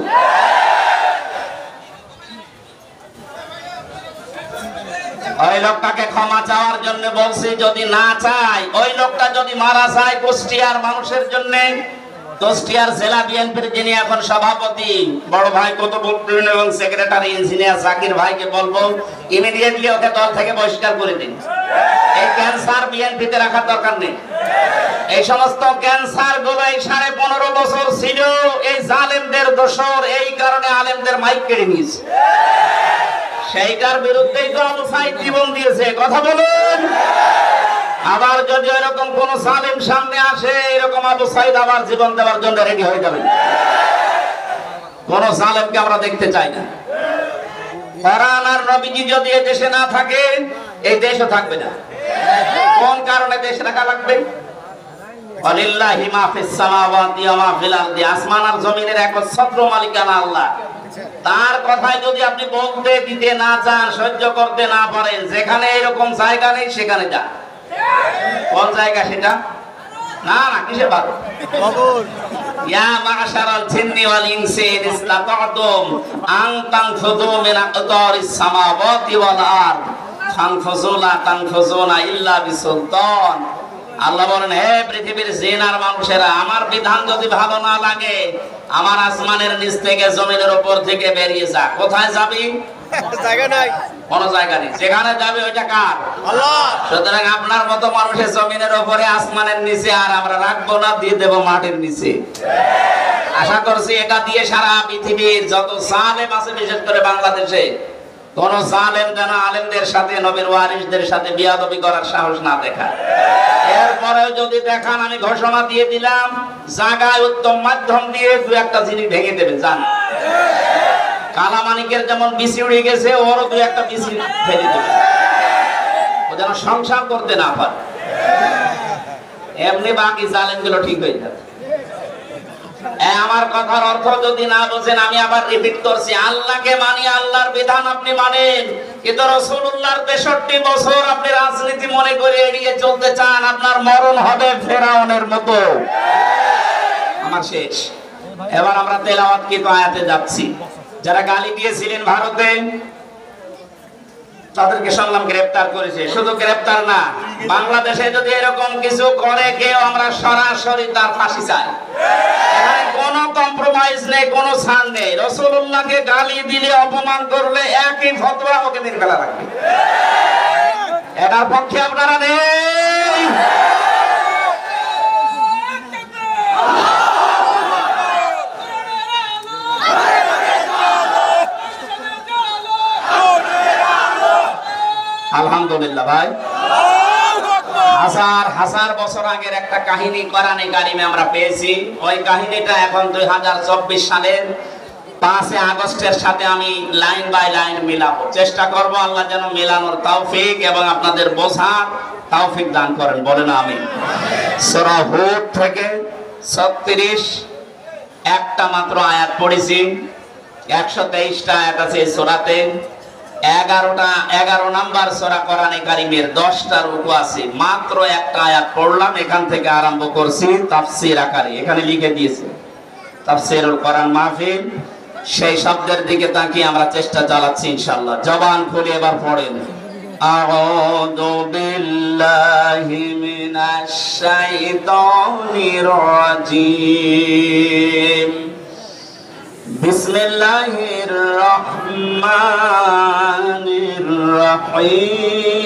ওই লোকটাকে ক্ষমা চাওয়ার জন্য বলছি, যদি না চাই, ওই লোকটা যদি মারা যায় কুষ্টিয়ার মানুষের জন্য, কুষ্টিয়ার জেলা বিএনপির যিনি এখন সভাপতি বড় ভাই কুতুবুল করিম এবং সেক্রেটারি ইঞ্জিনিয়ার জাকির ভাইকে বলবো ইমিডিয়েটলি ওকে দল থেকে বহিষ্কার করে দিন। এই ক্যান্সার বিএনপিতে রাখার দরকার নেই। এই সমস্ত ক্যান্সার গুলো এই 15.5 বছর ছিল এই জালেমদের দোসর, এই কারণে আলেমদের মাইক কেড়ে নিয়েছে। সেইটার বিরুদ্ধেই তো আবু সাইদ জীবন দিয়েছে। কথা বলুন। আবার যদি এরকম কোন জালেম সামনে আসে, এরকম আবু সাইদ আবার জীবন দেওয়ার জন্য রেডি হয়ে যাবে। কোন জালেমকে আমরা দেখতে চাই না। কোরআন আর নবীজি যদি এই দেশে না থাকে, এই দেশও থাকবে না। কোন কারণে দেশ রাখা লাগবে? ওয়ালিল্লাহি মা ফিস সামাওয়াতি ওয়া মা ফিল আরদি, আসমান আর জমিনের একচ্ছত্র মালিকানা আল্লাহ। তার কথাই যদি আপনি বলতে দিতে না চান, সহ্য করতে না পারেন, যেখানে এরকম জায়গা নেই সেখানে যান। কোন জায়গা সেটা? না না, কিসের বাদর? ইয়া মাশারাল জিন্নি ওয়াল ইনসি ইন ইসতাতাতুম আন তানফুযু মিন আকতারিস সামাওয়াতি ওয়াল আরদ ফানফুযু লা তানফুযুনা ইল্লা বিসুলতান। আল্লাহ বলেন, হে পৃথিবীর জিন আর মানুষেরা, আমার বিধান যদি ভালো না লাগে, আমার আসমানের নিচ থেকে জমিনের উপর থেকে বেরিয়ে যা। কোথায় যাবি? জায়গা নাই, কোন জায়গা নেই। যেখানে যাবে ওইটা কার? আল্লাহ। সুতরাং আপনার মতো মানুষের জমিনের উপরে, আসমানের নিচে আর আমরা রাখবো না, দিয়ে দেব মাটির নিচে। আশা করছি এটা দিয়ে সারা পৃথিবীর যত জালেম আছে, বিশেষ করে বাংলাদেশে, কোন জালেম যেন আলেমদের সাথে, নবীর ওয়ারিসদের সাথে বিয়াদবি করার সাহস না দেখায়। এরপরেও যদি দেখান, আমি ঘোষণা দিয়ে দিলাম, জায়গায় উত্তম মাধ্যম দিয়ে দু একটা জিনিস ভেঙে দেবে। জান, কালামানিকের যেমন বিসি উড়ে গেছে, ওরও দু একটা বিসি ফেলে দেবে, ও যেন সংসার করতে না পারে। এমনি বাকি জালেমগুলো ঠিক হয়ে যাবে। আমার কথার অর্থ যদি না বোঝেন, আমি আবার রিপিট করছি, আল্লাহকে মানি, আল্লাহর বিধান আপনি মানেন, কিন্তু রাসূলুল্লাহর 63 বছর আপনি রাজনীতি মনে করে এড়িয়ে চলতে চান, আপনার মরণ হবে ফেরাউনের মতো। আমার শেষ। এবার আমরা তেলাওয়াত কি আয়াতে যাচ্ছি। যারা গালি দিয়েছিলেন ভারতে, তাদেরকে শুনলাম গ্রেফতার করেছে। শুধু গ্রেফতার না, বাংলাদেশে যদি এরকম কিছু করে কেউ, আমরা সরাসরি তার ফাঁসি চাই। এখানে কোনো কম্প্রোমাইজ নেই, কোনো ছাড় নেই। রাসূলুল্লাহকে গালি দিলে, অপমান করলে একই ফতোয়া, ওকে মেরে ফেলা লাগবে। এটার পক্ষে আপনারা নেই। আলহামদুলিল্লাহ ভাই, হাজার হাজার বছর আগের একটা কাহিনী কোরআনে কারিমে আমরা পেয়েছি। ওই কাহিনীটা এখন 2024 সালের 5 আগস্টের সাথে আমি লাইন বাই লাইন মিলাবো, চেষ্টা করব। আল্লাহ যেন মিলানোর তৌফিক এবং আপনাদের বোঝার তৌফিক দান করেন, বলেন আমিন। সূরা হুদ থেকে 36 একটা মাত্র আয়াত পড়েছি। 123টা আয়াত আছে এই সূরাতে। 11 নাম্বার সূরা কোরআনে কারীমের 10টা রুকু আছে। মাত্র একটা আয়াত পড়লাম, এখান থেকে আরম্ভ করছি তাফসীর আকারে। এখানে লিখে দিয়েছে তাফসীরুল কোরআন মাহফিল। সেই শব্দের দিকে তাকিয়ে আমরা চেষ্টা চালাচ্ছি ইনশাআল্লাহ। জবান খুলে এবার পড়েন, আউযু বিল্লাহি মিনাশ শাইতানির রাজীম, বিসমিল্লাহির রহমানির রহিম।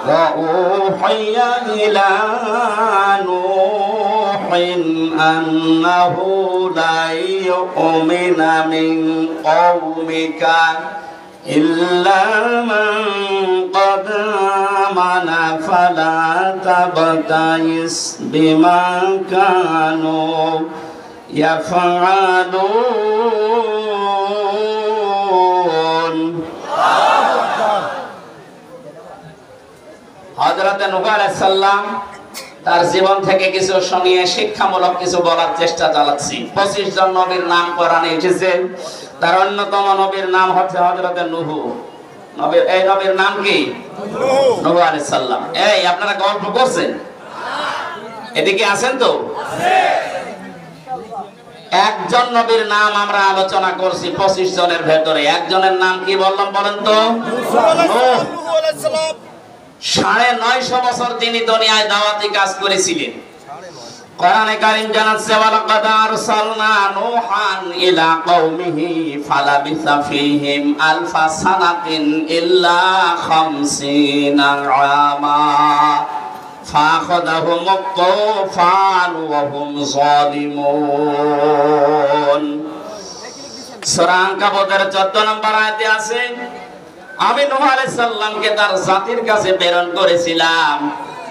ওয়া উহিয়া ইলা নূহিন আন্নাহু লা ইউমিনা মিন কওমিকা ইল্লা মান قد آمن فلا تبتئس بما كانوا يفعلون। হযরত নূহ আলাইহিস সালাম তার জীবন থেকে কিছু শুনিয়ে শিক্ষামূলক কিছু বলার চেষ্টা চালাচ্ছি। 25 জন নবীর নাম কোরআনে এসেছে। তার অন্যতম নবীর নাম হচ্ছে হযরত নূহ। নবীর এই নবীর নাম কি? নূহ আলাইহিস সালাম। এই আপনারা গল্প করছেন? এদিকে আছেন তো? একজন নবীর নাম আমরা আলোচনা করছি 25 জনের ভেতরে। একজনের নাম কি বললাম বলেন তো? নূহ আলাইহিস সালাম। 950 বছর তিনি দুনিয়ায় দাওয়াতি কাজ করেছিলেন। কোরআনে কারীম জানাচ্ছে, ওয়ালাকাদ আরসালনা নূহান ইলা কওমিহি ফালাবিসা ফীহিম আলফা সানাতিন ইল্লা 50 আমা ফাআখাযাহুম তুফান ওয়া হুম যালিমুন। সূরা আনকাবুতের 14 নম্বর আয়াতে আছে, আমি নূহ আলাইহিস সালামকে তার জাতির কাছে প্রেরণ করেছিলাম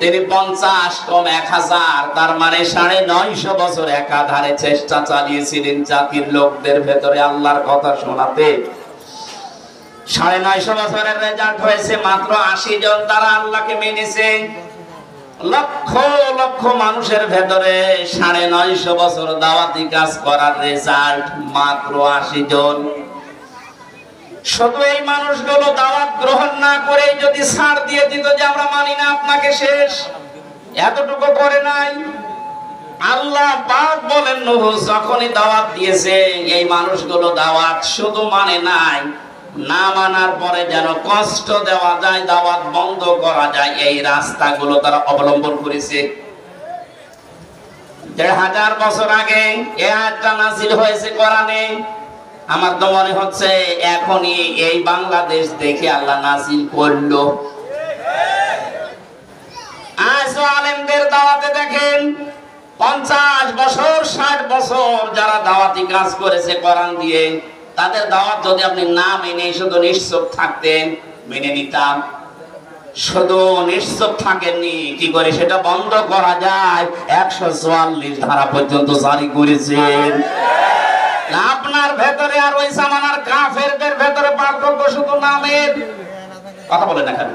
তিনি 50 কম 1000, তার মানে 950 বছর একাধারে চেষ্টা চালিয়েছিলেন জাতির লোকদের ভেতরে আল্লাহর কথা শোনাতে। 950 বছরের রেজাল্ট হয়েছে মাত্র 80 জন তারা আল্লাহকে মেনেছে। লক্ষ লক্ষ মানুষের ভেতরে 950 বছর দাওয়াতি কাজ করার রেজাল্ট মাত্র 80 জন। শুধু এই মানুষগুলো দাওয়াত গ্রহণ না করে যদি ছাড় দিয়ে দিত যে আমরা মানি না আপনাকে, শেষ, এতটুকু করে নাই। আল্লাহ পাক বলেন নূহ যখনই দাওয়াত দিয়েছে এই মানুষগুলো দাওয়াত শুধু মানে নাই, না মানার পরে যেন কষ্ট দেওয়া যায়, দাওয়াত বন্ধ করা যায়, এই রাস্তাগুলো তারা অবলম্বন করেছে। 1000 বছর আগে এই আয়াতটা নাযিল হয়েছে কোরআনে। আমার তো মনে হচ্ছে এখনই এই বাংলাদেশ দেখে আল্লাহ নাযিল করলো। আজ আলেমদের দাওয়াতে দেখেন 50 বছর 60 বছর যারা দাওয়াতি কাজ করেছে কোরআন দিয়ে, তাদের দাওয়াত যদি আপনি না মেনে শুধু নিশ্চুপ থাকতেন, মেনে নিতাম। শুধু নিশ্চুপ থাকেননি, কি করে সেটা বন্ধ করা যায় 144 ধারা পর্যন্ত জারি করেছেন। আপনার ভেতরে আর ওই জামানার কাফেরদের ভেতরে পার্থক্য শুধু নামের। কথা বলে না কেন?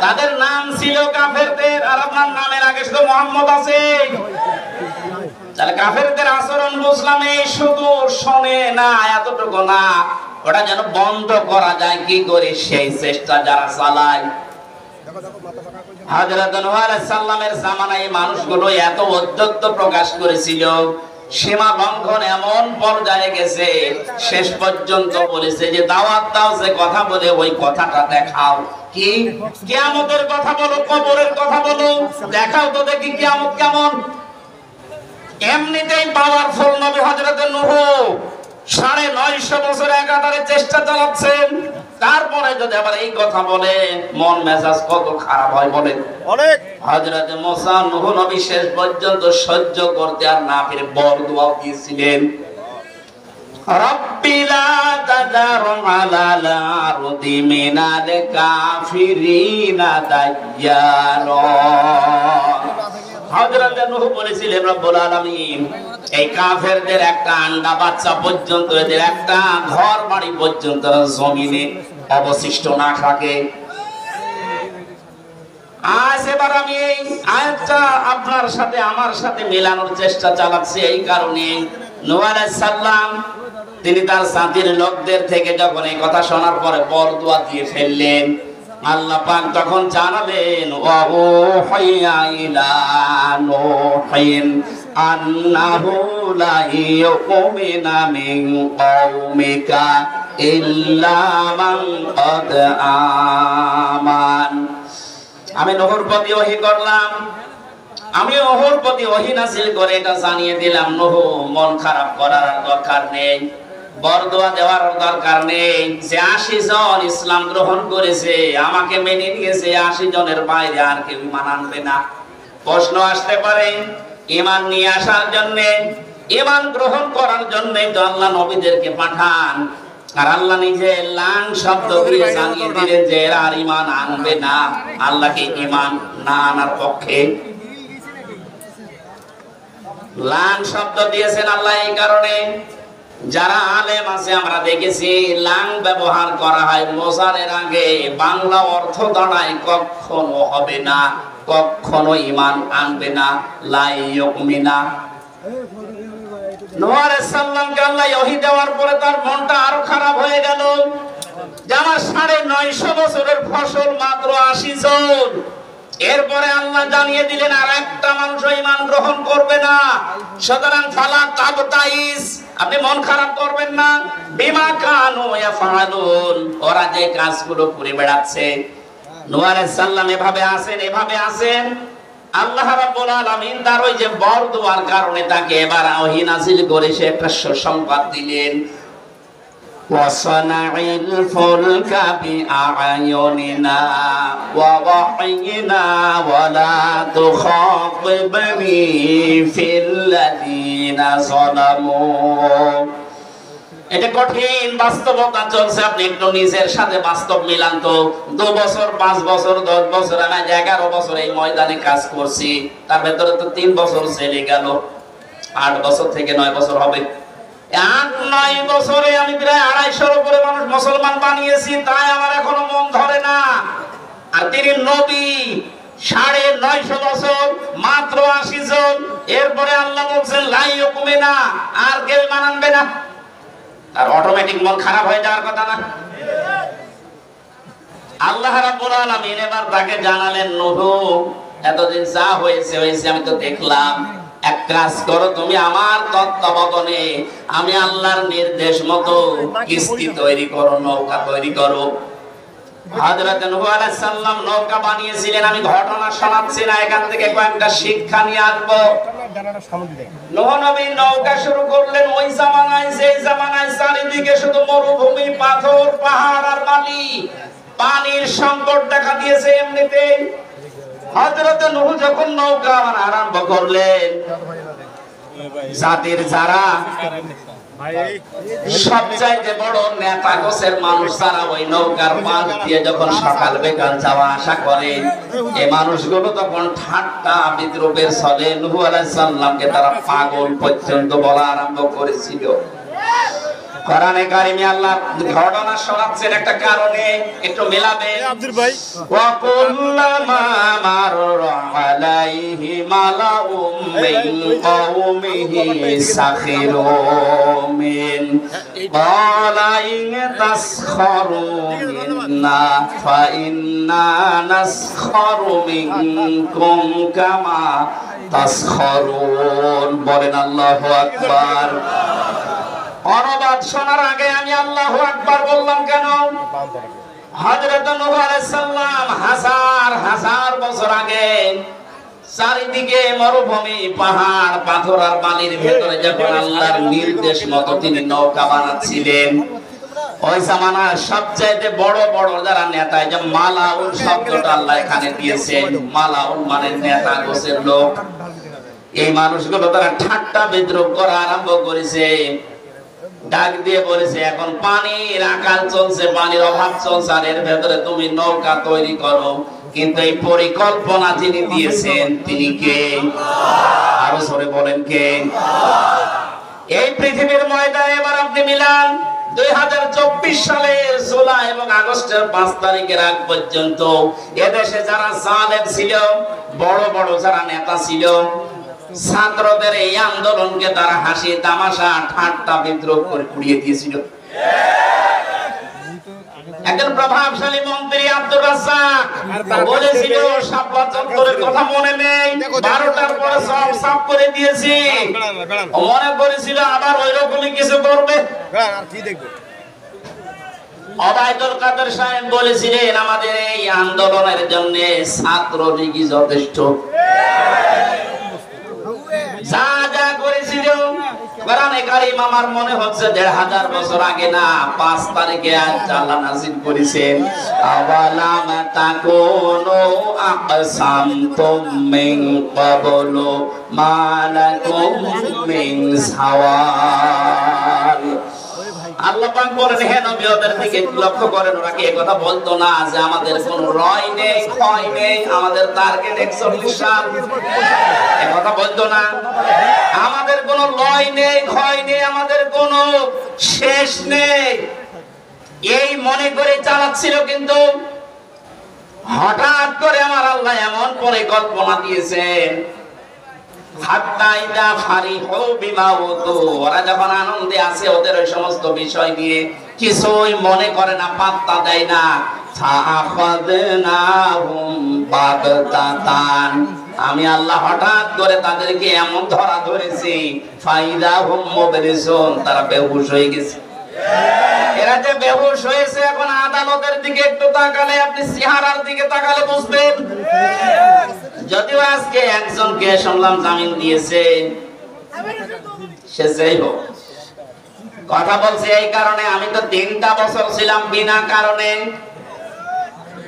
তাদের নাম ছিল কাফেরদের, আর আপনার নামের আগে শুধু মুহাম্মদ আছে। তাহলে কাফেরদের আচরণ বুঝলাম, এই শুধু শোনে না এতটুকু না, ওটা যেন বন্ধ করা যায় কি করে সেই চেষ্টা যারা চালায়। হযরত নূহ আলাইহিস সালামের জামানায় এই মানুষগুলো এত ঔদ্ধত্য প্রকাশ করেছিল, সীমা লঙ্ঘন এমন পর্যায়ে গেছে, শেষ পর্যন্ত বলেছে যে দাওয়াত দাও, যে কথা বলে ওই কথাটা দেখাও। কি? কিয়ামতের কথা বলো, কবরের কথা বলো, দেখাও তো দেখি কিয়ামত কেমন। এমনিতেই পাওয়ারফুল নবী হযরত নূহ 950 বছর একাধারে চেষ্টা চালাচ্ছেন, তারপরে যদি আবার এই কথা বলে মন মেজাজ কত খারাপ হয় বলেন। অনেক হযরত মুসা নূহ নবী শেষ পর্যন্ত সহ্য করতে আর না পেরে বরদোয়া দিয়েছিলেন, রব্বি লা তাযার আলাল আরদি মিনাল কাফিরিনা দাইয়ারা। হযরত নূহ বলেছিলেন রব্বুল আলামিন এই কাফেরদের একটা আন্ডা বাচ্চা পর্যন্ত, এদের একটা ঘর বাড়ি পর্যন্ত জমিনে অবশিষ্ট না থাকে। আজ এবার আমি এই আয়াতটা আপনার সাথে আমার সাথে মেলানোর চেষ্টা চালাচ্ছি এই কারণে, নূহ আলাইহিস সালাম তিনি তার জাতির লোকদের থেকে যখন এই কথা শোনার পরে বরদোয়া দিয়ে ফেললেন, আল্লাহ পাক তখন জানালেন ওয়া উহিয়া ইলা নূহিন আন্নাহু লা ইউমিনা মিন কওমিকা ইল্লা মান ক্বাদ আমান। আমি নূহর প্রতি ওহী করলাম, আমি নূহর প্রতি ওহী নাযিল করে এটা জানিয়ে দিলাম, নূহ মন খারাপ করার দরকার নেই, বরদোয়া দেওয়ার দরকার নেই। যে 80 জন ইসলাম গ্রহণ করেছে, আমাকে মেনে নিয়েছে, 80 জনের বাইরে আর কেউ ঈমান আনবে না। প্রশ্ন আসতে পারে ঈমান নিয়ে আসার জন্য, ঈমান গ্রহণ করার জন্য তো আল্লাহ নবীদেরকে পাঠান, আর আল্লাহ নিজে লান শব্দ দিয়ে জানিয়ে দিলেন যে এরা আর ঈমান আনবে না। আল্লাহকে ঈমান না আনার পক্ষে লান শব্দ দিয়েছেন আল্লাহ এই কারণে, যারা আলেম আছে আমরা দেখেছি লাং ব্যবহার করা হয় মোজারের আগে, বাংলা অর্থ দাঁড়ায় কখনো হবে না, কখনো ঈমান আনবে না, লা ইউমিনা। নূহ আলাইহিস সালামকে আল্লাহ ওহী দেওয়ার পরে তার মনটা আরো খারাপ হয়ে গেল, যে আমার 950 বছরের ফসল মাত্র 80 জন। এরপরে আল্লাহ জানিয়ে দিলেন আর একটা মানুষ ঈমান গ্রহণ করবে না। সুতরাং ফালা তাবতাইস, আপনি মন খারাপ করবেন না, বিমা কানু ইয়াফআলুন, ওরা যে কাজগুলো করে বেড়াচ্ছে। নূহ আলাইহিস সালাম এভাবে আছেন। আল্লাহ রাব্বুল আলামিন তার ওই যে বরদোয়ার কারণে তাকে এবার ওহী নাযিল করে সে একটা সুসংবাদ দিলেন, ওয়াসানাইল ফুলকা বিআয়ুনিনা ওয়া ওয়াহিনা ওয়ালা তুখাতিবনি ফিল্লাযিনা যালামু। এটা কঠিন বাস্তবতা চলছে, আপনি একটু নিজের সাথে বাস্তব মিলান তো। 2 বছর 5 বছর 10 বছর আমি 11 বছর এই ময়দানে কাজ করছি, তার ভেতরে তো 3 বছর চলে গেল, 8 বছর থেকে 9 বছর হবে। 8-9 বছরে আমি প্রায় 250-এর উপরে মানুষ মুসলমান বানিয়েছি, তাই আমার এখনো মন ধরে না। আর তিনি নবী 950 বছর, মাত্র 80 জন। এরপরে আল্লাহ বলছেন লাই হুকুমে না, আর কেউ মানবে না। আর অটোমেটিক মন খারাপ হয়ে যাওয়ার কথা না। আল্লাহ রাব্বুল আলামিন এবার তাকে জানালেন, নূহ এতদিন যা হয়েছে হয়েছে আমি তো দেখলাম, এক কাজ করো তুমি আমার তত্ত্বাবধানে, আমি আল্লাহর নির্দেশ মতো কিস্তি তৈরি করো, নৌকা তৈরি করো। হযরত নূহ আলাইহিস সালাম নৌকা বানিয়েছিলেন। আমি ঘটনা শোনাচ্ছি না, এখান থেকে কয়েকটা শিক্ষা নিয়ে আসবো। নূহ নবী নৌকা শুরু করলেন ওই জামানায়, যে জামানায় চারিদিকে শুধু মরুভূমি, পাথর, পাহাড় আর বালি, পানির সংকট দেখা দিয়েছে। এমনিতেই হযরত নূহ যখন নৌকা আরম্ভ করলেন, জাতির যারা সবচাইতে বড় নেতা গোছের মানুষ যারা ওই নৌকার পাশ দিয়ে যখন সকাল বিকাল যাওয়া আসা করে, এই মানুষগুলো তখন ঠাট্টা বিদ্রুপের ছলে নূহ আলাইহিস সালামকে তারা পাগল পর্যন্ত বলা আরম্ভ করেছিল। কোরআনে কারিমে আল্লাহ ঘটনা শোনাচ্ছেন একটা কারণে, একটু মেলাবে আব্দুল ভাই। ওয়া কুল্লামা মাররা আলাইহি মালাউম মিন কওমিহি সাখিরু মিন ক্বালা ইন তাসখারু মিন্না ফা ইন্না নাসখারু মিনকুম কামা তাসখারুন। বলেন আল্লাহু আকবার। অনুবাদ শোনার আগে আমি আল্লাহু আকবার বললাম কেন? হযরত নূহ আলাইহিস সালাম হাজার হাজার বছর আগে চারিদিকে মরুভূমি, পাহাড়, পাথর আর বালির ভেতরে যখন আল্লাহর নির্দেশ মতো তিনি নৌকা বানাচ্ছিলেন, ওই জামানার সবচাইতে বড় বড় যারা নেতা, যে মালাউন শব্দটা আল্লাহ এখানে দিয়েছেন, মালাউন মানে নেতা গোছের লোক, এই মানুষগুলো তারা ঠাট্টা বিদ্রুপ করা আরম্ভ করেছে। ডাক দিয়ে বলেছে, এখন পানির আকাল চলছে, পানির অভাব চলছে, আর এর ভেতরে তুমি নৌকা তৈরি করো। কিন্তু এই পরিকল্পনা যিনি দিয়েছেন তিনি কে? আরো জোরে বলেন কে? এই পৃথিবীর ময়দানে এবার আপনি মিলান 2024 সালের জুলাই এবং আগস্টের 5 তারিখের আগ পর্যন্ত এদেশে যারা জালেম ছিল, বড় বড় যারা নেতা ছিল, ছাত্রদের এই আন্দোলনকে তারা হাসি তামাশা ঠাট্টা বিদ্রোহ করে উড়িয়ে দিয়েছিল। একজন প্রভাবশালী মন্ত্রী আব্দুর রাজ্জাক বলেছিল, শাপলা চত্বরের কথা মনে নেই, 12টার পরে সব সাফ করে দিয়েছি, মনে করেছিল আবার ওই রকমই কিছু করবে। আর কি দেখবে? ওবায়দুল কাদের সাহেব বলেছিলেন, আমাদের এই আন্দোলনের জন্য ছাত্রলীগই যথেষ্ট। যা যা করেছিল কোরআনে কারীম আমার মনে হচ্ছে 1500 বছর আগে না, 5 তারিখে আল্লাহ নাযিল করেছেন, আওয়ালাম তাকুনু আকসামতুম মিন ক্বাবলু মালাকুম মিন সাওয়াল। আল্লাহ পাক বলেন, হে নবী ওদের দিকে লক্ষ্য করেন, ওরা কি কথা বলতো না যে আমাদের কোনো রয় নেই, ক্ষয় নেই, আমাদের টার্গেট 41 সাল, এই কথা বলতো না? আমাদের কোনো লয় নেই, ক্ষয় নেই, আমাদের কোনো শেষ নেই, এই মনে করে চালাচ্ছিল। কিন্তু হঠাৎ করে আমার আল্লাহ এমন পরিকল্পনা দিয়েছেন, ওরা যখন আনন্দে আছে, ওদের ওই সমস্ত বিষয় নিয়ে কিছুই মনে করে না, পাত্তা দেয় না। আমি আল্লাহ হঠাৎ করে তাদেরকে এমন ধরা ধরেছি, তারা বেহুশ হয়ে গেছে। এরা যে বেহুশ হয়েছে, এখন আদালতের দিকে একটু তাকালে, আপনি চেহারার দিকে তাকালে বুঝবেন। যদিও আজকে একজনকে শুনলাম জামিন দিয়েছে, সে যেই হোক, কথা বলছে এই কারণে, আমি তো 3টা বছর ছিলাম বিনা কারণে।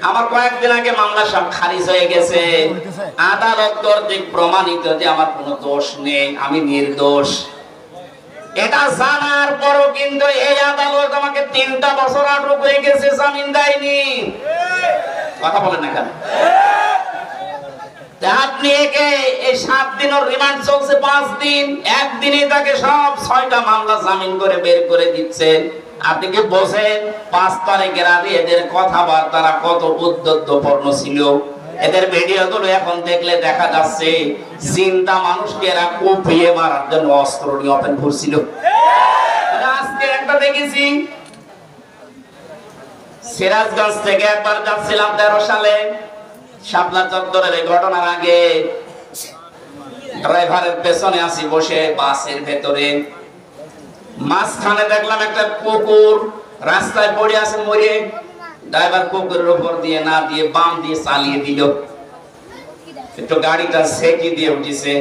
আমার কয়েকদিন আগে মামলা সব খারিজ হয়ে গেছে, আদালত কর্তৃক প্রমাণিত যে আমার কোনো দোষ নেই, আমি নির্দোষ। এটা জানার পরও কিন্তু এই আদালত আমাকে 3টা বছর আটক হয়ে গেছে, জামিন দেয়নি। কথা বলেন না কেন? আপনি একে এই 7 দিনের রিমান্ড চলছে, 5 দিন, একদিনে তাকে সব 6টা মামলা জামিন করে বের করে দিচ্ছেন। আপনি কি বোঝেন 5 তারিখের আগে এদের কথাবার্তা কত উদ্যতপূর্ণ ছিল? এদের ভিডিওগুলো এখন দেখলে দেখা যাচ্ছে জিন্দা মানুষকে এরা কুপিয়ে মারার জন্য অস্ত্র নিয়ে ওপেন করছিল। আজকে একটা দেখেছি, সিরাজগঞ্জ থেকে একবার যাচ্ছিলাম 13 সালে, শাপলা চত্বরের এই ঘটনার আগে ড্রাইভারের পেছনে আসি বসে বাসের ভেতরে, মাঝখানে দেখলাম একটা কুকুর রাস্তায় পড়ে আছে মরে। ড্রাইভার কুকুরের উপর দিয়ে না দিয়ে বাম দিয়ে চালিয়ে দিল, একটু গাড়িটা সেকি দিয়ে উঠেছে।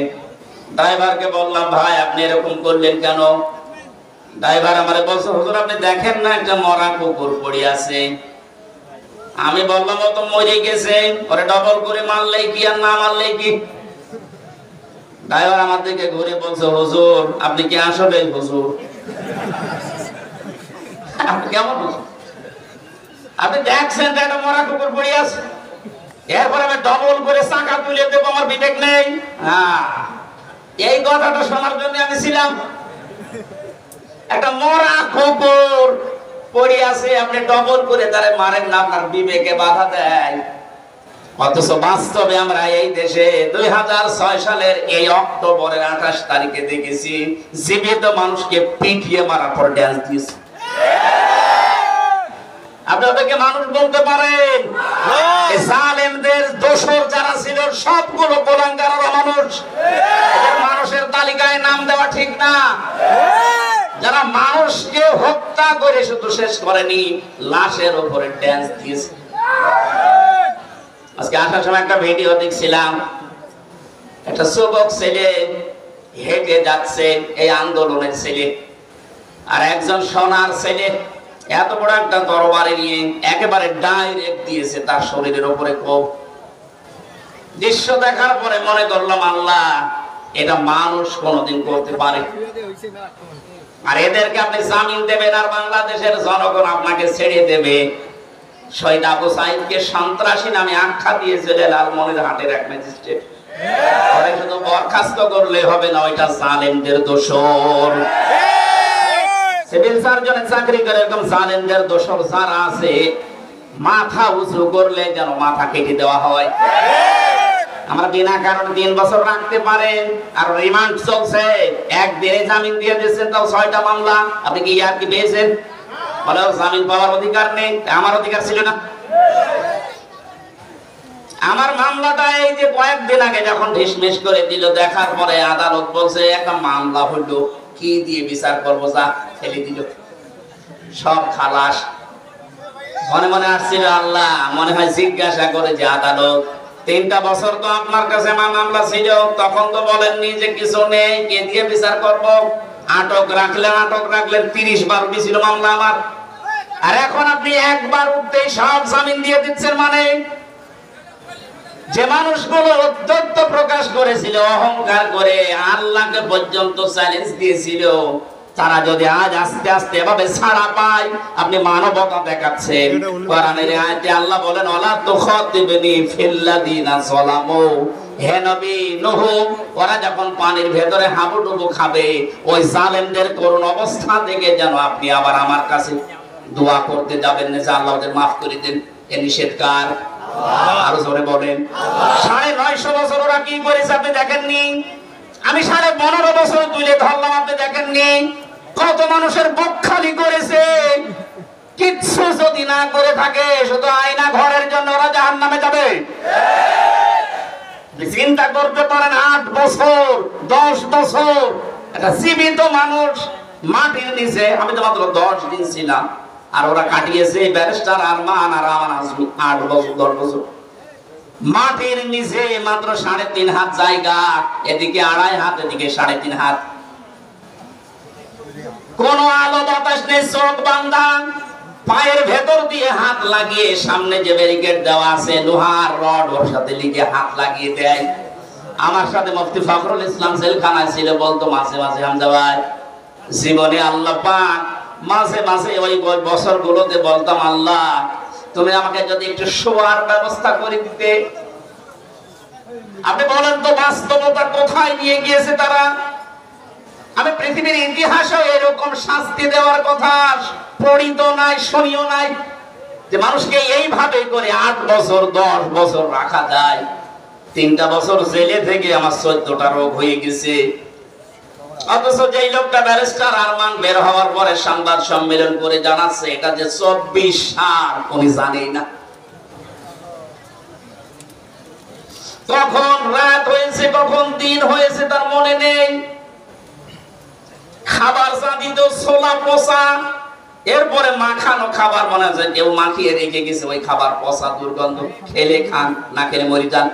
ড্রাইভারকে বললাম, ভাই আপনি এরকম করলেন কেন? ড্রাইভার আমারে বলছে, হুজুর আপনি দেখেন না একটা মরা কুকুর পড়ে আছে। আমি বললাম ও তো মরে গেছে, ওরে ডবল করে মারলেই কি আর না মারলেই কি? ড্রাইভার আমার দিকে ঘুরে বলছে, হুজুর আপনি কি আসলে হুজুর? আপনি কেমন হুজুর? আপনি দেখছেন যে একটা মরা কুকুর পড়ে আছে, এরপর আমি ডবল করে চাকা তুলে দেবো, আমার বিবেক নেই? হ্যাঁ, এই কথাটা শোনার জন্য আমি ছিলাম। একটা মরা কুকুর পড়ে আছে, আপনি ডবল করে তারে মারেন না, আপনার বিবেকে বাধা দেয়। অথচ বাস্তবে আমরা এই দেশে 2006 সালের এই অক্টোবরের 28 তারিখে দেখেছি জীবিত মানুষকে পিটিয়ে মারার পর ড্যান্স দিয়েছে। আপনি ওদেরকে মানুষ বলতে পারেন? জালেমদের দোসর যারা ছিল সবগুলো গোলাঙ্গার মানুষ। মানুষের তালিকায় নাম দেওয়া ঠিক না। যারা মানুষকে হত্যা করে শুধু শেষ করেনি, লাশের উপরে ড্যান্স দিয়েছে। আজকে আসার সময় একটা ভিডিও দেখছিলাম, একটা যুবক ছেলে হেঁটে যাচ্ছে, এই আন্দোলনের ছেলে, আর একজন সোনার ছেলে এত বড় একটা তরবারি নিয়ে একেবারে ডাইরেক্ট দিয়েছে তার শরীরের উপরে কোপ। দৃশ্য দেখার পরে মনে করলাম, আল্লাহ এটা মানুষ কোনদিন করতে পারে? আর এদেরকে আপনি জামিন দেবেন আর বাংলাদেশের জনগণ আপনাকে ছেড়ে দেবে? শহীদ আবু সাইদকে সন্ত্রাসী নামে আখ্যা দিয়েছিল লালমনিরহাটের এক ম্যাজিস্ট্রেট। ওরা শুধু বরখাস্ত করলে হবে না, ওইটা জালেমদের দোসর। সিভিল সার্জনের চাকরি করে এরকম জালেমদের দোসর যারা আছে, মাথা উঁচু করলে যেন মাথা কেটে দেওয়া হয়। আমরা বিনা কারণে 3 বছর রাখতে পারেন, আর রিমান্ড চলছে, একদিনে জামিন দিয়ে দিয়েছেন, তাও 6টা মামলা। আপনি কি আর কি পেয়েছেন? বলে জামিন পাওয়ার অধিকার নেই। আমার অধিকার ছিল না? আমার মামলাটা এই যে কয়েকদিন আগে যখন ঢিসমিস করে দিল, দেখার পরে আদালত বলছে একটা মামলা হইল, কি দিয়ে বিচার করবো, যা ফেলে দিল, সব খালাস। মনে মনে আসছিল, আল্লাহ মনে হয় জিজ্ঞাসা করে যে আদালত 3টা বছর তো আপনার কাছে মামলা ছিল, তখন তো বলেননি যে কিছু নেই, কে দিয়ে বিচার করব? আটক রাখলেন 30 বার উঠেছিল মামলা আমার, আর এখন আপনি একবার উঠতেই সব জামিন দিয়ে দিচ্ছেন। মানে যে মানুষগুলো উদ্যত প্রকাশ করেছিল, অহংকার করে আল্লাহকে পর্যন্ত চ্যালেঞ্জ দিয়েছিল, তারা যদি আজ আস্তে আস্তে এভাবে ছাড়া পায়, আপনি মানবতা দেখাচ্ছেন। কোরআনের আয়াতে আল্লাহ বলেন, ওয়ালা তুখাতিবনি ফিল্লাযিনা যালামু, হে নবী নূহ, ওরা যখন পানির ভেতরে হাবুডুবু খাবে, ওই জালেমদের করুণ অবস্থা দেখে যেন আপনি আবার আমার কাছে দোয়া করতে যাবেন না যে আল্লাহ ওদের মাফ করে দেন। এ নিষেধ কার? আরো জোরে বলেন। 950 বছর ওরা কি করেছে আপনি দেখেননি? আমি 15.5 বছর তুলে ধরলাম, আপনি দেখেননি? কত মানুষের বুক খালি করেছে। কিচ্ছু যদি না করে থাকে, শুধু আয়না ঘরের জন্য ওরা জাহান্নামে যাবে। চিন্তা করতে পারেন, 8 বছর 10 বছর একটা জীবিত মানুষ মাটির নিচে। আমি তো মাত্র 10 দিন ছিলাম, আর ওরা কাটিয়েছে ব্যারিস্টার আরমান আর আমার আজমি 8 বছর 10 বছর মাটির নিচে। মাত্র 3.5 হাত জায়গা, এদিকে 2.5 হাত, এদিকে 3.5 হাত, কোন আলো বাতাস নেই, চোখ বান্ধা, পায়ের ভেতর দিয়ে হাত লাগিয়ে সামনে যে ব্যারিকেড দেওয়া আছে লোহার রড, ওর সাথে লিগে হাত লাগিয়ে দেয়। আমার সাথে মুফতি ফখরুল ইসলাম জেলখানায় ছিল, বলতো মাঝে মাঝে, হামজা ভাই জীবনে আল্লাহ পাক মাঝে মাঝে ওই বছরগুলোতে বলতাম, আল্লাহ তুমি আমাকে যদি একটু শোয়ার ব্যবস্থা করে দিতে। আপনি বলেন তো বাস্তবতা কোথায় নিয়ে গিয়েছে তারা? আমি পৃথিবীর ইতিহাসে এরকম শাস্তি দেওয়ার কথা পড়িত নাই, শুনিও নাই, যে মানুষকে এইভাবে করে 8 বছর 10 বছর রাখা যায়। 3টা বছর জেলে থেকে আমার 14টা রোগ হয়ে গেছে। অথচ যেই লোকটা ব্যারিস্টার আরমান বের হওয়ার পরে সংবাদ সম্মেলন করে জানাচ্ছে এটা যে 24 সাল, উনি জানেই না কখন রাত হয়েছে কখন দিন হয়েছে, তার মনে নেই। খাবার যা দিত ছোলা পচা, এরপরে মাখানো খাবার মনে হয় কেউ মাখিয়ে রেখে গেছে, ওই খাবার পচা দুর্গন্ধ, খেলে খান না খেলে মরে যান।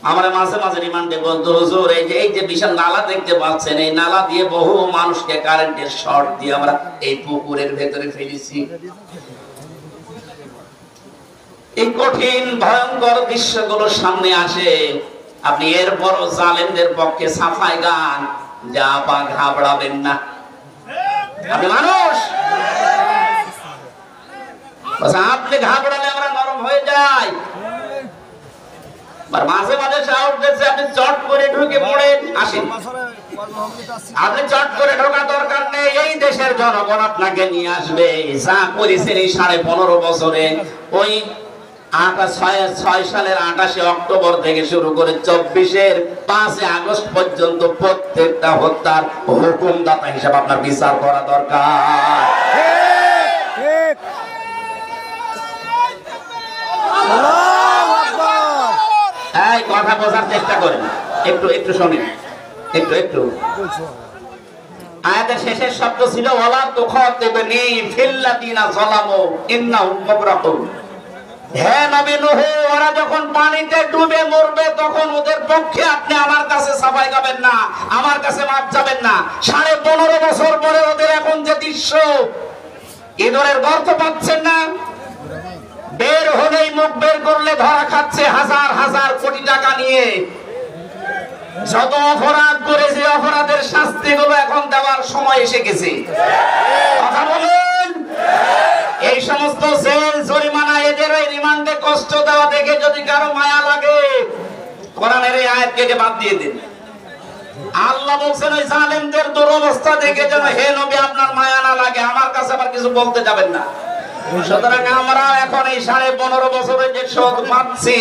আমরা মাঝে মাঝে রিমান্ডে বলতো, হুজুর এই যে বিশাল নালা দেখতে পাচ্ছেন, এই নালা দিয়ে বহু মানুষকে কারেন্টের শর্ট দিয়ে আমরা এই পুকুরের ভেতরে ফেলেছি। এই কঠিন ভয়ঙ্কর দৃশ্যগুলো সামনে আসে, আপনি এরপরও জালেমদের পক্ষে সাফাই গান, যা পা ঘাবড়াবেন না। আপনি মানুষ, আপনি ঘাবড়ালে আমরা নরম হয়ে যাই। মাঝে মাঝে সাহস দিচ্ছে, আপনি চট করে ঢুকে পড়েন, আসেন। আপনি চট করে ঢোকা দরকার নেই, এই দেশের জনগণ আপনাকে নিয়ে আসবে। যা করেছেন এই 15.5 বছরে, ওই 6 সালের 28 অক্টোবর থেকে শুরু করে 24-এর 5 আগস্ট পর্যন্ত প্রত্যেকটা হত্যার হুকুমদাতা হিসাবে আপনার বিচার করা দরকার। এই কথা বোঝার চেষ্টা করেন, একটু একটু শুনুন, একটু আয়াতের শেষের শব্দ ছিল ওয়ালা তুখাতিবনি ফিল্লাযিনা যালামু ইন্নাহুম মুগরাকুন। হে নবী নূহ, ওরা যখন পানিতে ডুবে মরবে তখন ওদের পক্ষে আপনি আমার কাছে সাফাই গাবেন না, আমার কাছে মাপ যাবেন না। 15.5 বছর পরে ওদের এখন যে দৃশ্য, ইঁদুরের গর্ত পাচ্ছেন না, বের হলেই মুখ বের করলে ধরা খাচ্ছে হাজার হাজার কোটি টাকা নিয়ে। যত অপরাধ করে যে অপরাধের শাস্তি গুলো এখন দেওয়ার সময় এসে গেছে। কথা বলুন, এই সমস্ত জেল জরিমানা, এদের ওই রিমান্ডে কষ্ট দেওয়া দেখে যদি কারো মায়া লাগে, কোরআনের এই আয়াত কেটে বাদ দিয়ে দিন। আল্লাহ বলছেন ওই জালেমদের দুরবস্থা দেখে যেন হে নবী আপনার মায়া না লাগে, আমার কাছে আবার কিছু বলতে যাবেন না। সুতরাং আমরা এখন এই 15.5 বছরে যে শোধ পাচ্ছি,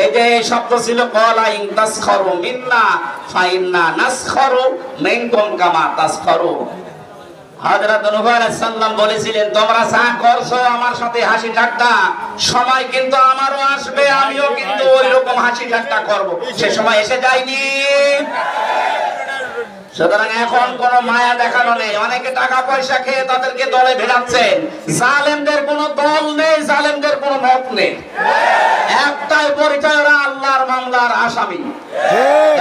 এই যে শব্দ ছিল ক্বালা ইন তাসখারু মিন্না ফাইন্না নাসখারু মিনকুম কামা তাসখারু। হযরত নূহ আলাইহিস সালাম বলেছিলেন, তোমরা যা করছো আমার সাথে হাসি ঠাট্টা, সময় কিন্তু আমারও আসবে, আমিও কিন্তু ওইরকম হাসি ঠাট্টা করব। সে সময় এসে যায়নি। সুতরাং এখন কোন মায়া দেখানো নেই। অনেকে টাকা পয়সা খেয়ে তাদেরকে দলে ভেড়াচ্ছেন। জালেমদের কোনো দল নেই, জালেমদের কোনো মত নেই, একটাই পরিচয়, ওরা আল্লাহর মামলার আসামি।